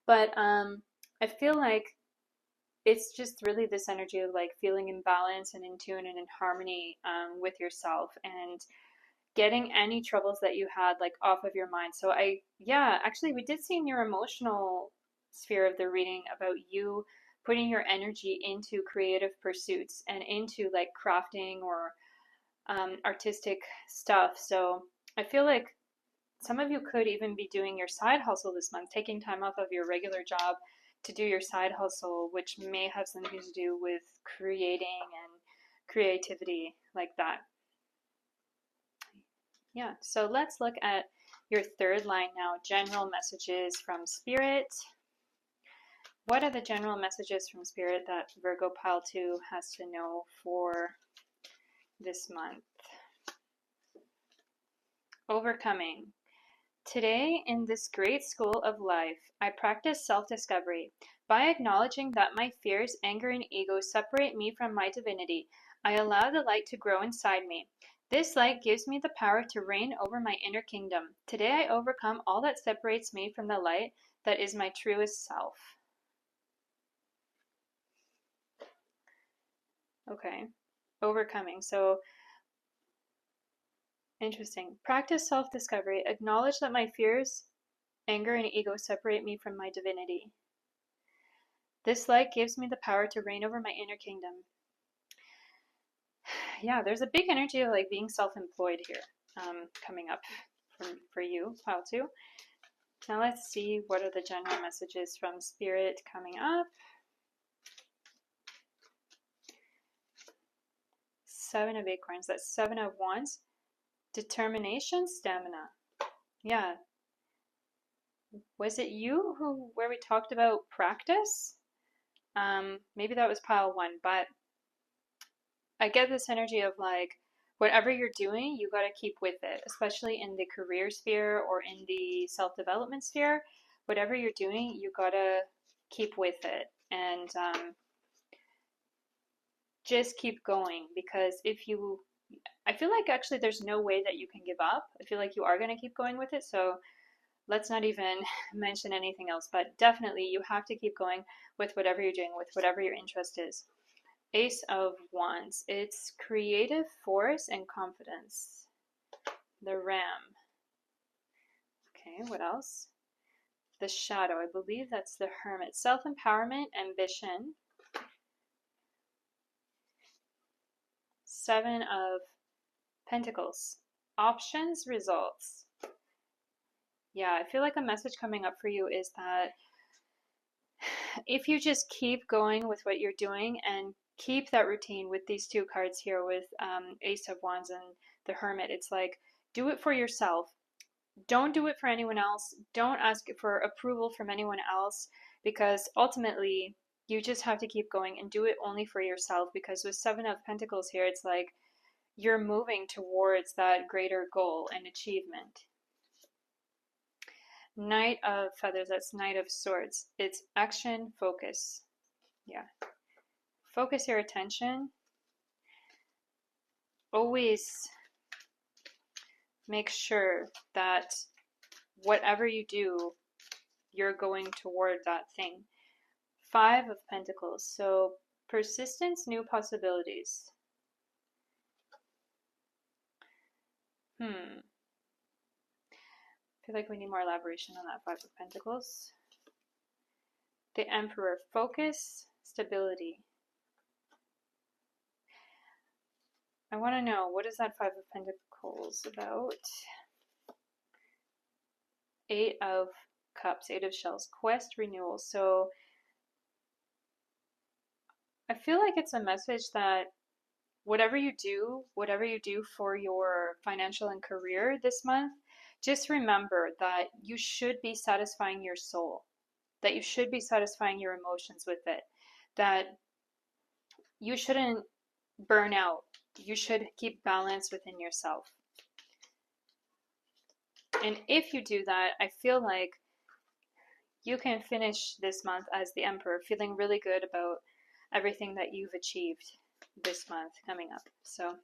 But I feel like it's just really this energy of like feeling in balance and in tune and in harmony with yourself and getting any troubles that you had like off of your mind. So actually we did see in your emotional sphere of the reading about you putting your energy into creative pursuits and into like crafting or artistic stuff. So I feel like some of you could even be doing your side hustle this month, taking time off of your regular job to do your side hustle, which may have something to do with creating and creativity like that. Yeah, so let's look at your third line now, general messages from Spirit. What are the general messages from Spirit that Virgo Pile 2 has to know for this month? Overcoming. Today, in this great school of life, I practice self-discovery. By acknowledging that my fears, anger, and ego separate me from my divinity, I allow the light to grow inside me. This light gives me the power to reign over my inner kingdom. Today, I overcome all that separates me from the light that is my truest self. Okay, overcoming. So, interesting. Practice self-discovery. Acknowledge that my fears, anger, and ego separate me from my divinity. This light gives me the power to reign over my inner kingdom. Yeah, there's a big energy of like being self-employed here coming up for you, pile 2. Now let's see what are the general messages from Spirit coming up. 7 of Acorns, that's 7 of Wands. Determination, stamina. Yeah. Was it you where we talked about practice? Maybe that was pile 1, but I get this energy of like whatever you're doing, you got to keep with it, especially in the career sphere or in the self-development sphere. Whatever you're doing, you got to keep with it and just keep going, because I feel like actually there's no way that you can give up. I feel like you are going to keep going with it. So let's not even mention anything else, but definitely you have to keep going with whatever you're doing, with whatever your interest is. Ace of Wands, it's creative force and confidence. The Ram. Okay, what else? The Shadow, I believe that's the Hermit. Self-empowerment, ambition. 7 of Pentacles. Options, results. Yeah, I feel like a message coming up for you is that if you just keep going with what you're doing and keep that routine with these 2 cards here with Ace of Wands and the Hermit, it's like, do it for yourself. Don't do it for anyone else. Don't ask for approval from anyone else, because ultimately you just have to keep going and do it only for yourself, because with 7 of Pentacles here, it's like you're moving towards that greater goal and achievement. Knight of Feathers, that's Knight of Swords. It's action, focus. Yeah. Focus your attention. Always make sure that whatever you do, you're going toward that thing. Five of Pentacles. So persistence, new possibilities. I feel like we need more elaboration on that Five of Pentacles. The Emperor. Focus, stability. I want to know, what is that Five of Pentacles about? Eight of Cups, Eight of Shells. Quest, renewal. So I feel like it's a message that whatever you do for your financial and career this month, just remember that you should be satisfying your soul, that you should be satisfying your emotions with it, that you shouldn't burn out. You should keep balance within yourself. And if you do that, I feel like you can finish this month as the Emperor, feeling really good about everything that you've achieved this month coming up. So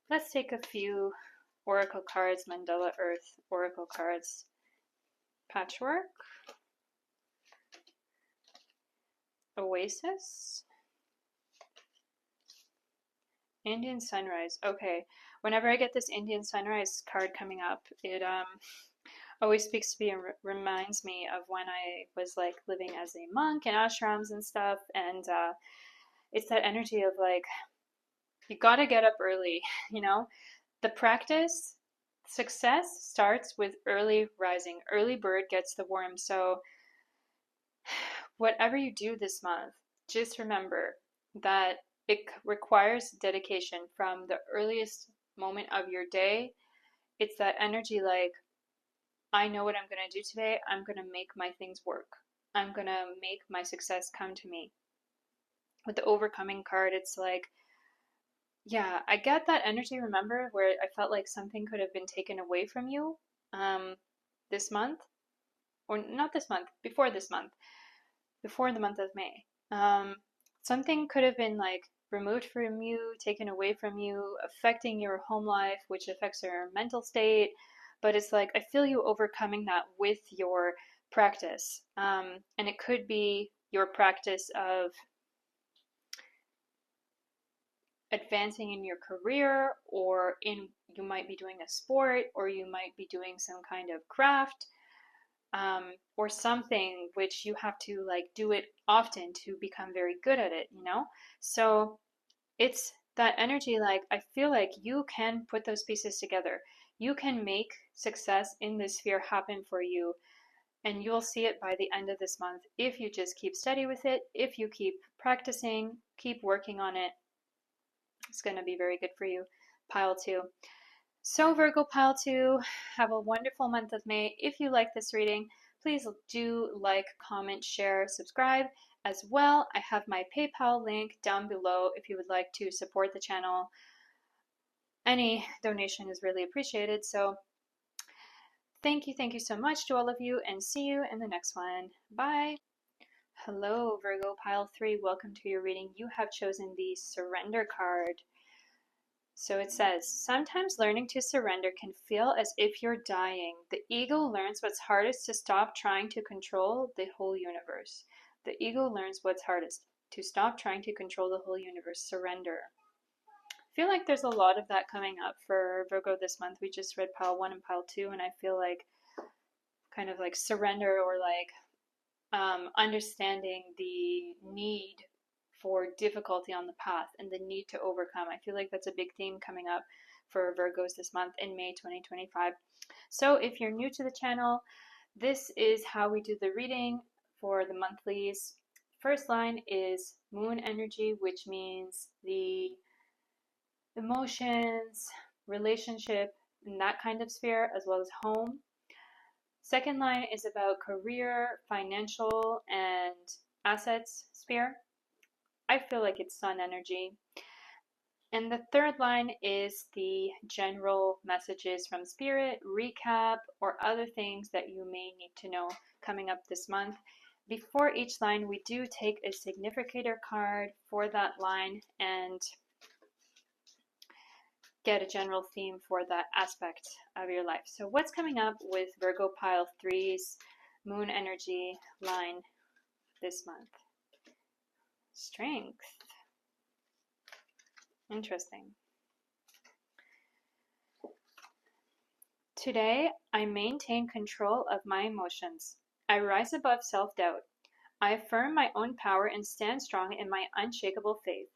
let's take a few Oracle cards, Mandala Earth Oracle cards. Patchwork, Oasis, Indian Sunrise. Okay, whenever I get this Indian Sunrise card coming up, it always speaks to me and reminds me of when I was like living as a monk in ashrams and stuff, and it's that energy of like, you gotta get up early, you know? The practice, success starts with early rising. Early bird gets the worm. So whatever you do this month, just remember that it requires dedication from the earliest moment of your day. It's that energy like, I know what I'm going to do today. I'm going to make my things work. I'm going to make my success come to me. With the overcoming card, it's like, yeah, I get that energy, remember, where I felt like something could have been taken away from you this month, or not this month, before this month, before the month of May. Something could have been like removed from you, taken away from you, affecting your home life, which affects your mental state. But it's like, I feel you overcoming that with your practice. And it could be your practice of advancing in your career, or you might be doing a sport, or you might be doing some kind of craft, or something which you have to like do it often to become very good at it, you know? So it's that energy, like, I feel like you can put those pieces together. You can make success in this sphere happen for you, and you'll see it by the end of this month if you just keep steady with it, if you keep practicing, keep working on it. It's going to be very good for you. Pile 2. So Virgo Pile 2, have a wonderful month of May. If you like this reading, please do like, comment, share, subscribe. As well, I have my PayPal link down below if you would like to support the channel. Any donation is really appreciated. So thank you so much to all of you, and see you in the next one. Bye. Hello, Virgo Pile 3. Welcome to your reading. You have chosen the Surrender card. So it says, sometimes learning to surrender can feel as if you're dying. The ego learns what's hardest to stop trying to control the whole universe. The ego learns what's hardest to stop trying to control the whole universe. Surrender. I feel like there's a lot of that coming up for Virgo this month. We just read Pile 1 and Pile 2, and I feel like kind of like surrender, or like understanding the need for difficulty on the path and the need to overcome. I feel like that's a big theme coming up for Virgos this month in May 2025. So if you're new to the channel, this is how we do the reading for the monthlies. First line is moon energy, which means the emotions, relationship, and that kind of sphere, as well as home. Second line is about career, financial, and assets sphere. I feel like it's sun energy. And the third line is the general messages from Spirit, recap, or other things that you may need to know coming up this month. Before each line, we do take a significator card for that line and get a general theme for that aspect of your life. So what's coming up with Virgo Pile 3's moon energy line this month? Strength. Interesting. Today, I maintain control of my emotions. I rise above self-doubt. I affirm my own power and stand strong in my unshakable faith.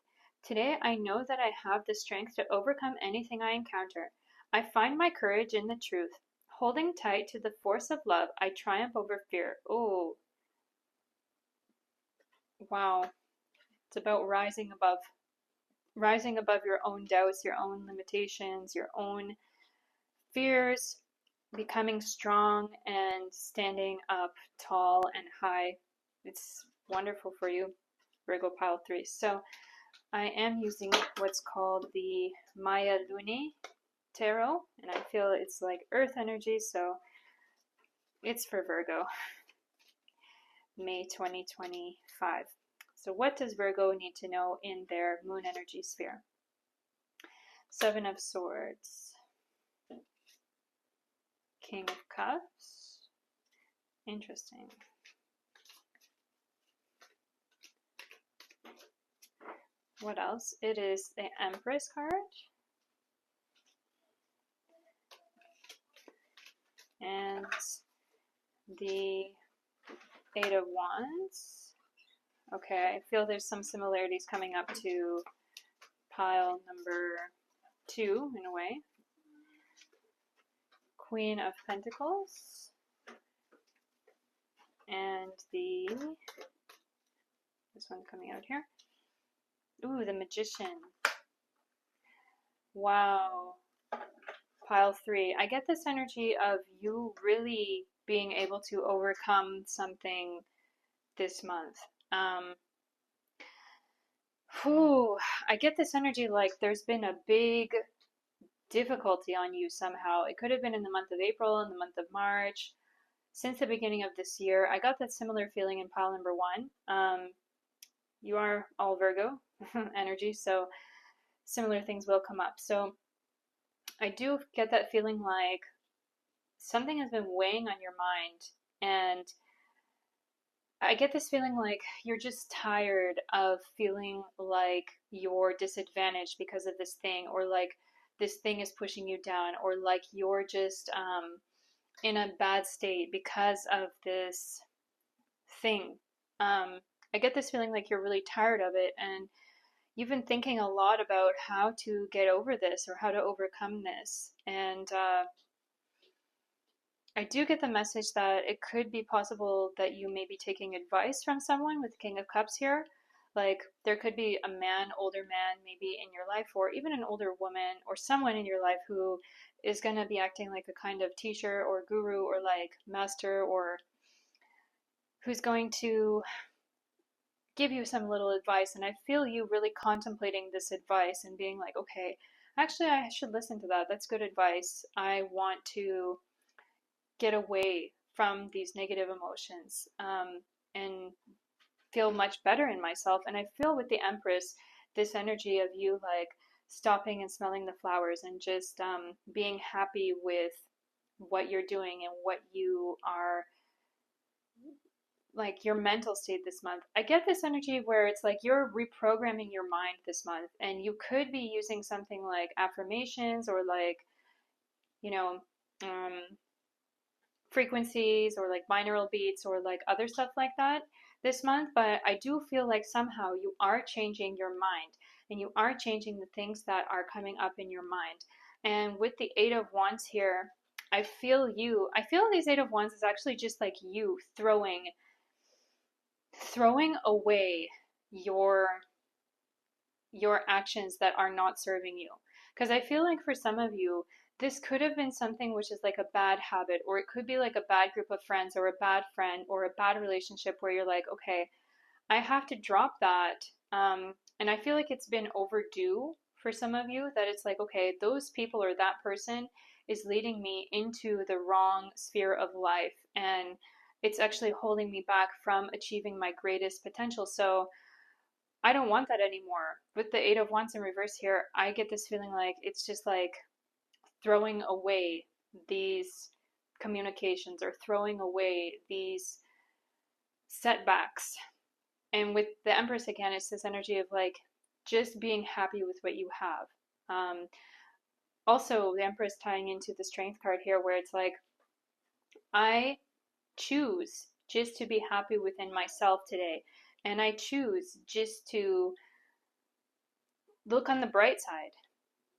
Today, I know that I have the strength to overcome anything I encounter. I find my courage in the truth. Holding tight to the force of love, I triumph over fear. Oh, wow. It's about rising above your own doubts, your own limitations, your own fears, becoming strong and standing up tall and high. It's wonderful for you, Virgo Pile 3. So I am using what's called the Maya Lune Tarot, and I feel it's like earth energy, so it's for Virgo, May 2025. So what does Virgo need to know in their moon energy sphere? Seven of Swords, King of Cups, interesting. What else? It is the Empress card. And the Eight of Wands. Okay, I feel there's some similarities coming up to pile number 2 in a way. Queen of Pentacles. And this one coming out here. Ooh, the Magician. Wow. Pile 3. I get this energy of you really being able to overcome something this month. I get this energy like there's been a big difficulty on you somehow. It could have been in the month of April, in the month of March, since the beginning of this year. I got that similar feeling in pile number 1. You are all Virgo energy, so similar things will come up. So I do get that feeling like something has been weighing on your mind, and I get this feeling like you're just tired of feeling like you're disadvantaged because of this thing, or like this thing is pushing you down, or like you're just in a bad state because of this thing. I get this feeling like you're really tired of it, and you've been thinking a lot about how to get over this or how to overcome this. And I do get the message that it could be possible that you may be taking advice from someone with King of Cups here. Like there could be a man, older man maybe in your life, or even an older woman or someone in your life who is going to be acting like a kind of teacher or guru or like master, or who's going to give you some little advice. And I feel you really contemplating this advice and being like, okay, actually I should listen to that. That's good advice. I want to get away from these negative emotions and feel much better in myself. And I feel with the Empress, this energy of you like stopping and smelling the flowers and just being happy with what you're doing and what you are, like your mental state this month. I get this energy where it's like you're reprogramming your mind this month, and you could be using something like affirmations or like, you know, frequencies or like binaural beats or like other stuff like that this month. But I do feel like somehow you are changing your mind, and you are changing the things that are coming up in your mind. And with the Eight of Wands here, I feel these Eight of Wands is actually just like you throwing away your actions that are not serving you. Because I feel like for some of you, this could have been something which is like a bad habit, or it could be like a bad group of friends or a bad friend or a bad relationship where you're like, okay, I have to drop that. And I feel like it's been overdue for some of you, that it's like, okay, those people or that person is leading me into the wrong sphere of life, and it's actually holding me back from achieving my greatest potential. So I don't want that anymore. With the Eight of Wands in reverse here, I get this feeling like it's just like throwing away these communications or throwing away these setbacks. And with the Empress again, it's this energy of like just being happy with what you have. Also, the Empress tying into the Strength card here, where it's like, I choose just to be happy within myself today. And I choose just to look on the bright side.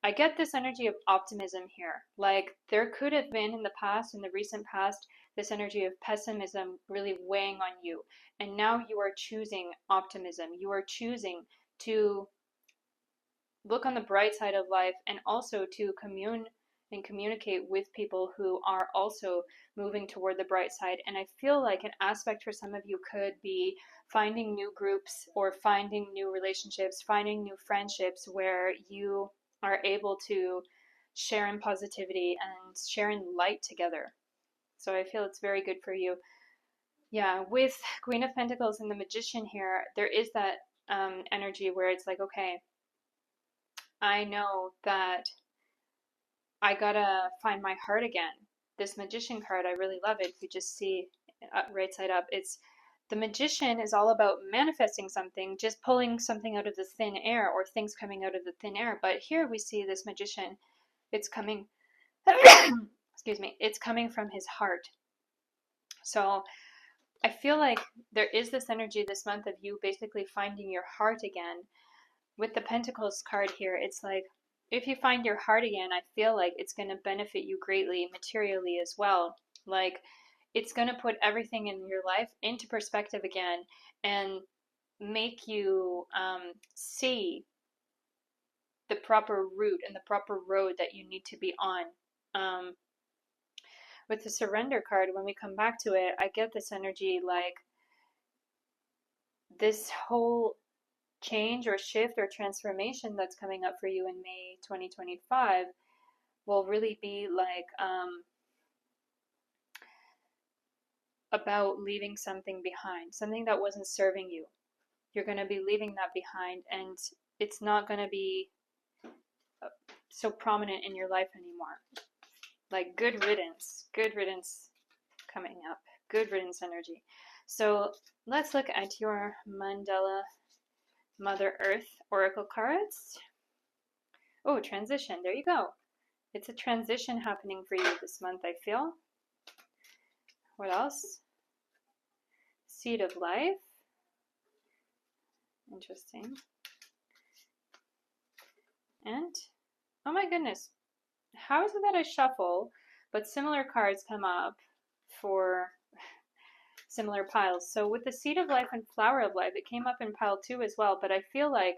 I get this energy of optimism here. Like, there could have been in the past, in the recent past, this energy of pessimism really weighing on you. And now you are choosing optimism. You are choosing to look on the bright side of life, and also to commune and communicate with people who are also moving toward the bright side. And I feel like an aspect for some of you could be finding new groups or finding new relationships, finding new friendships where you are able to share in positivity and share in light together. So I feel it's very good for you. Yeah, with Queen of Pentacles and the Magician here, there is that energy where it's like, okay, I know that I gotta find my heart again. This Magician card, I really love it. If you just see right side up, it's the Magician is all about manifesting something, just pulling something out of the thin air, or things coming out of the thin air. But here we see this Magician, it's coming, excuse me, it's coming from his heart. So I feel like there is this energy this month of you basically finding your heart again. With the Pentacles card here, it's like, if you find your heart again, I feel like it's going to benefit you greatly materially as well. Like, it's going to put everything in your life into perspective again and make you see the proper route and the proper road that you need to be on. With the Surrender card, when we come back to it, I get this energy like this whole change or shift or transformation that's coming up for you in May 2025 will really be like about leaving something behind, something that wasn't serving you. You're going to be leaving that behind, and it's not going to be so prominent in your life anymore. Like, good riddance coming up, good riddance energy. So let's look at your mandala Mother Earth Oracle cards. Oh, transition. There you go. It's a transition happening for you this month, I feel. What else? Seed of Life. Interesting. And, oh my goodness. How is it that I shuffle, but similar cards come up for similar piles? So with the Seed of Life and Flower of Life, it came up in pile 2 as well, but I feel like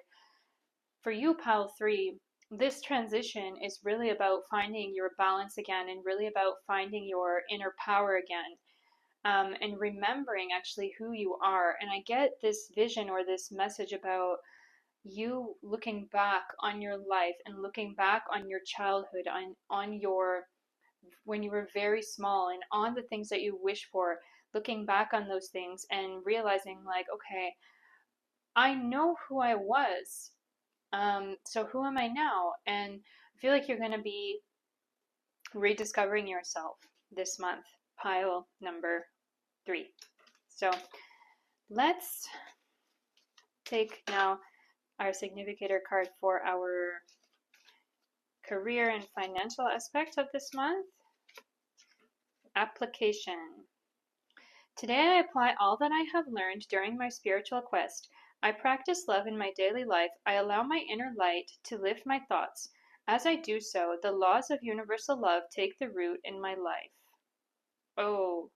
for you, pile 3, this transition is really about finding your balance again, and really about finding your inner power again, and remembering actually who you are. And I get this vision or this message about you looking back on your life and looking back on your childhood, on your, when you were very small, and on the things that you wish for, looking back on those things and realizing like, okay, I know who I was. So who am I now? And I feel like you're going to be rediscovering yourself this month, pile number 3. So let's take now our significator card for our career and financial aspect of this month. Application. Today I apply all that I have learned during my spiritual quest. I practice love in my daily life. I allow my inner light to lift my thoughts. As I do so, the laws of universal love take the root in my life. Oh,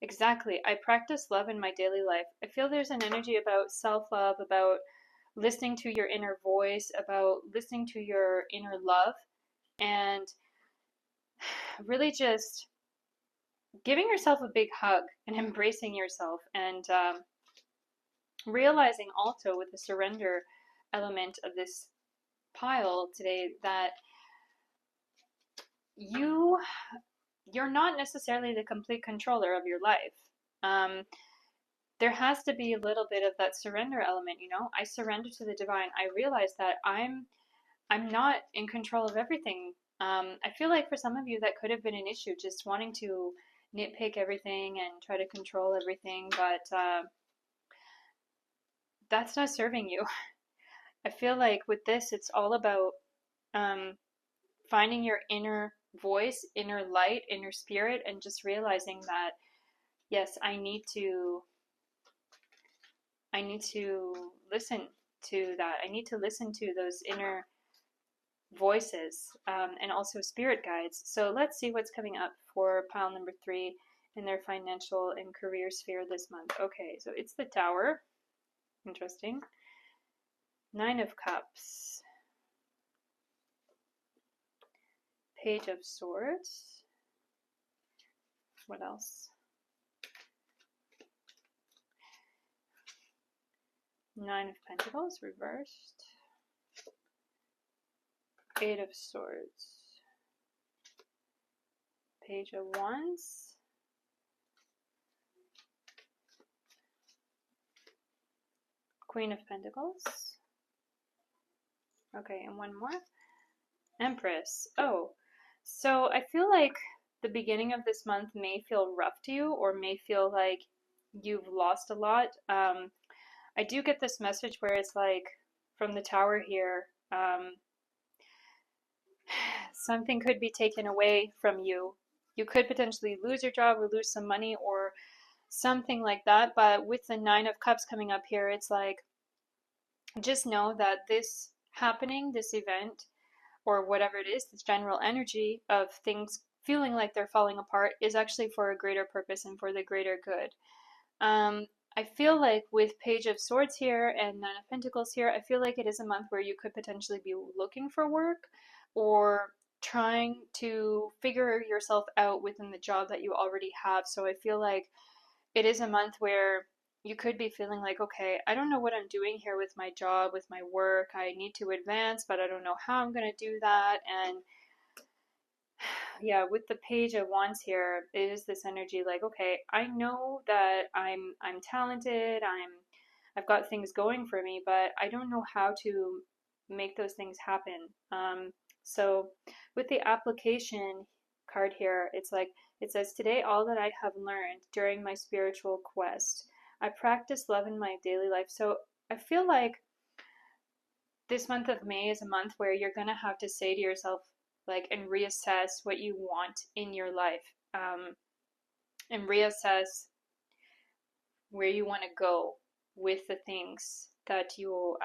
exactly. I practice love in my daily life. I feel there's an energy about self-love, about listening to your inner voice, about listening to your inner love, and really just giving yourself a big hug and embracing yourself, and realizing also with the surrender element of this pile today that you're not necessarily the complete controller of your life. There has to be a little bit of that surrender element, you know. I surrender to the divine. I realize that I'm not in control of everything. I feel like for some of you that could have been an issue, just wanting to nitpick everything and try to control everything, but that's not serving you. I feel like with this, it's all about finding your inner voice, inner light, inner spirit, and just realizing that yes, I need to listen to that. I need to listen to those inner voices, and also spirit guides. So let's see what's coming up for pile number 3 in their financial and career sphere this month. Okay, so it's the Tower. Interesting. 9 of Cups. Page of Swords. What else? 9 of Pentacles reversed. 8 of Swords. Page of Wands. Queen of Pentacles. Okay, and one more. Empress. Oh, so I feel like the beginning of this month may feel rough to you, or may feel like you've lost a lot. I do get this message where it's like, from the Tower here, something could be taken away from you. You could potentially lose your job or lose some money or something like that. But with the 9 of Cups coming up here, it's like, just know that this happening, this event, or whatever it is, this general energy of things feeling like they're falling apart is actually for a greater purpose and for the greater good. I feel like with Page of Swords here and 9 of Pentacles here, I feel like it is a month where you could potentially be looking for work or trying to figure yourself out within the job that you already have. So I feel like it is a month where you could be feeling like, okay, I don't know what I'm doing here with my job, with my work. I need to advance, but I don't know how I'm going to do that. And yeah, with the Page of Wands here, it is this energy like, okay, I know that I'm talented, I've got things going for me, but I don't know how to make those things happen. So with the application card here, it's like, it says, today all that I have learned during my spiritual quest, I practice love in my daily life. So I feel like this month of May is a month where you're going to have to say to yourself, like, and reassess what you want in your life, and reassess where you want to go with the things that you,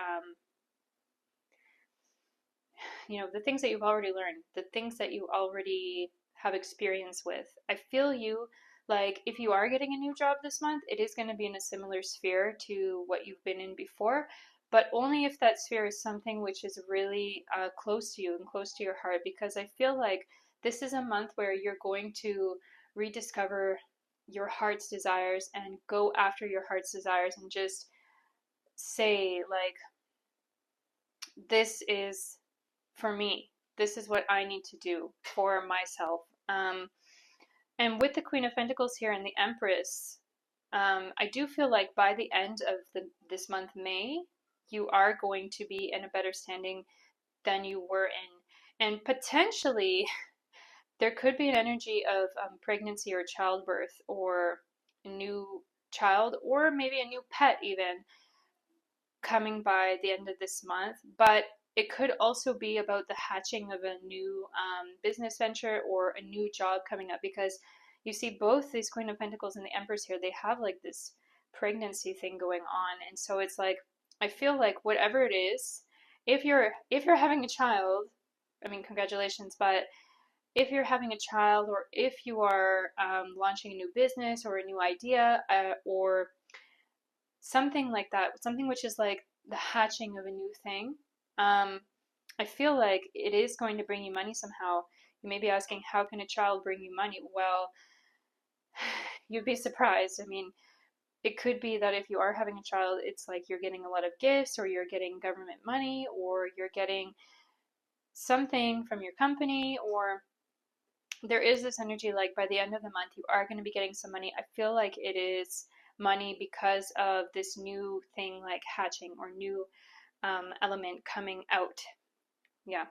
the things that you've already learned, the things that you already have experience with. I feel you, like, if you are getting a new job this month, it is going to be in a similar sphere to what you've been in before, but only if that sphere is something which is really close to you and close to your heart, because I feel like this is a month where you're going to rediscover your heart's desires and go after your heart's desires and just say, like, this is for me. This is what I need to do for myself. And with the Queen of Pentacles here and the Empress, I do feel like by the end of this month, May, you are going to be in a better standing than you were in. And potentially, there could be an energy of pregnancy or childbirth, or a new child, or maybe a new pet even, coming by the end of this month. But it could also be about the hatching of a new business venture or a new job coming up, because you see both these Queen of Pentacles and the Empress here, they have like this pregnancy thing going on. And so it's like, I feel like whatever it is, if you're having a child, I mean, congratulations, but if you're having a child, or if you are launching a new business or a new idea, or something like that, something which is like the hatching of a new thing, I feel like it is going to bring you money somehow. You may be asking, how can a child bring you money? Well, you'd be surprised. I mean, it could be that if you are having a child, it's like you're getting a lot of gifts, or you're getting government money, or you're getting something from your company, or there is this energy like by the end of the month you are going to be getting some money. I feel like it is money because of this new thing like hatching or new element coming out. Yeah.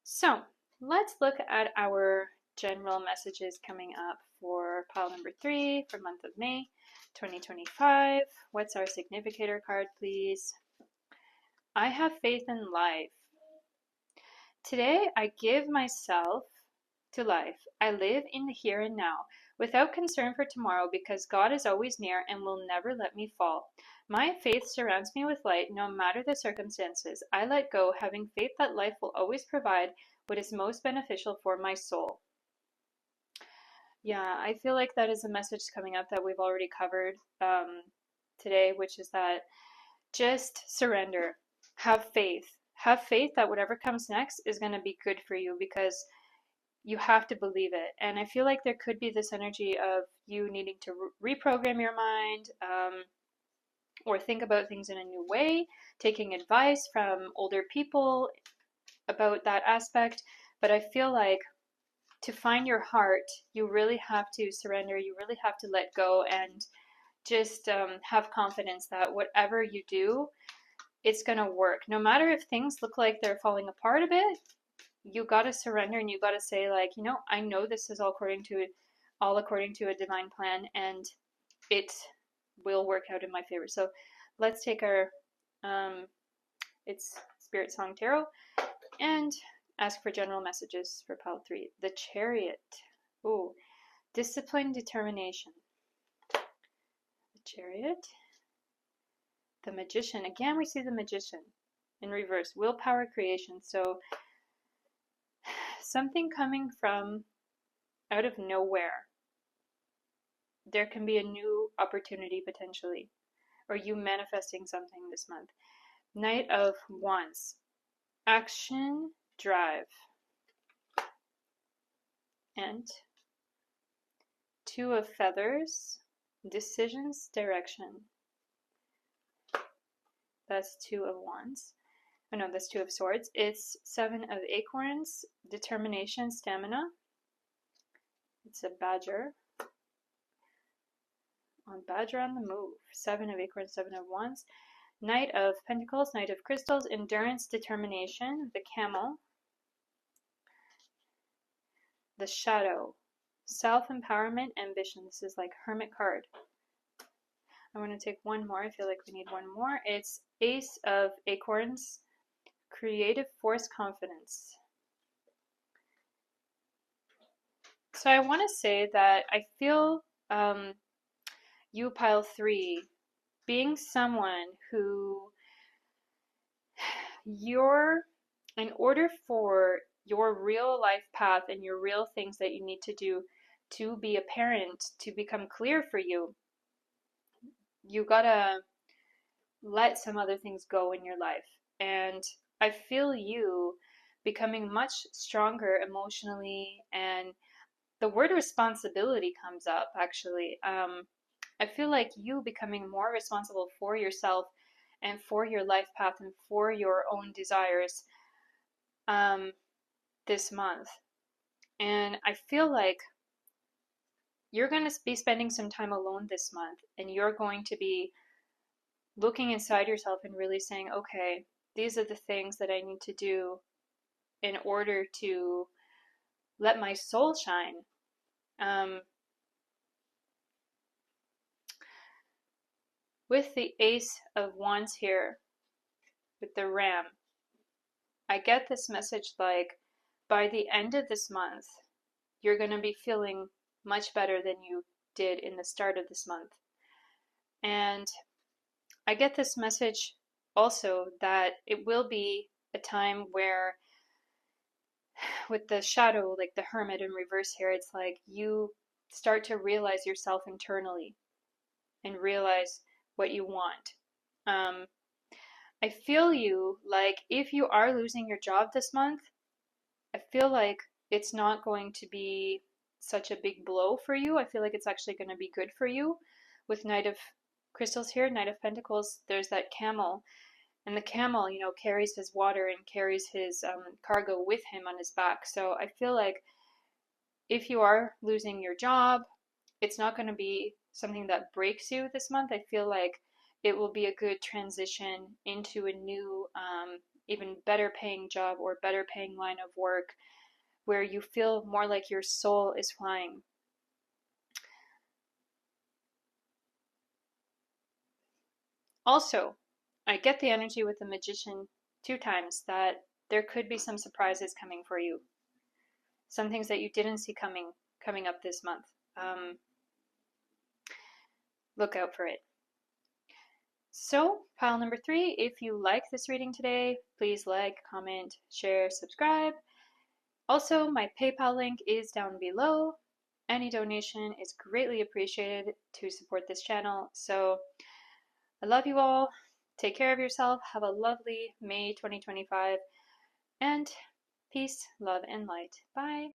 So let's look at our general messages coming up for pile number 3 for month of May 2025. What's our significator card, please? I have faith in life. Today I give myself to life. I live in the here and now, without concern for tomorrow, because God is always near and will never let me fall. My faith surrounds me with light, no matter the circumstances. I let go, having faith that life will always provide what is most beneficial for my soul. Yeah, I feel like that is a message coming up that we've already covered today, which is that just surrender. Have faith. Have faith that whatever comes next is going to be good for you, because you have to believe it. And I feel like there could be this energy of you needing to reprogram your mind, or think about things in a new way, taking advice from older people about that aspect. But I feel like to find your heart, you really have to surrender, you really have to let go, and just have confidence that whatever you do, it's going to work. No matter if things look like they're falling apart a bit, you got to surrender, and you got to say like, you know, I know this is all according to a divine plan, and it will work out in my favor. So let's take our it's Spirit Song Tarot and ask for general messages for pile 3. The Chariot. Ooh, discipline, determination. The Chariot. The Magician. Again, we see the Magician in reverse. Willpower, creation. So something coming from out of nowhere. There can be a new opportunity potentially, or you manifesting something this month. Knight of Wands. Action, drive. And Two of Feathers. Decisions, direction. That's Two of Wands. Oh no, that's Two of Swords. It's Seven of Acorns. Determination, stamina. It's a badger. Badger on the move. Seven of Acorns, Seven of Wands. Knight of Pentacles, Knight of Crystals. Endurance, determination. The Camel. The Shadow. Self-empowerment, ambition. This is like Hermit card. I want to take one more. I feel like we need one more. It's Ace of Acorns. Creative force, confidence. So I want to say that I feel you, pile 3, being someone who in order for your real life path and your real things that you need to do to be apparent, to become clear for you, you gotta let some other things go in your life. And I feel you becoming much stronger emotionally, and the word responsibility comes up actually. I feel like you becoming more responsible for yourself and for your life path and for your own desires this month. And I feel like you're going to be spending some time alone this month, and you're going to be looking inside yourself and really saying, okay, these are the things that I need to do in order to let my soul shine. With the Ace of Wands here, with the Ram, I get this message like, by the end of this month, you're going to be feeling much better than you did in the start of this month. And I get this message also that it will be a time where, with the Shadow, like the Hermit in reverse here, it's like you start to realize yourself internally and realize what you want. I feel you, like if you are losing your job this month, I feel like it's not going to be such a big blow for you. I feel like it's actually going to be good for you. With Knight of Crystals here, Knight of Pentacles, there's that camel. And the camel, you know, carries his water and carries his cargo with him on his back. So I feel like if you are losing your job, it's not going to be something that breaks you this month. I feel like it will be a good transition into a new, even better paying job or better paying line of work where you feel more like your soul is flying. Also, I get the energy with the Magician 2 times that there could be some surprises coming for you. Some things that you didn't see coming up this month. Look out for it. So, pile number 3, if you like this reading today, please like, comment, share, subscribe. Also, my PayPal link is down below. Any donation is greatly appreciated to support this channel. So, I love you all. Take care of yourself. Have a lovely May 2025. And peace, love, and light. Bye.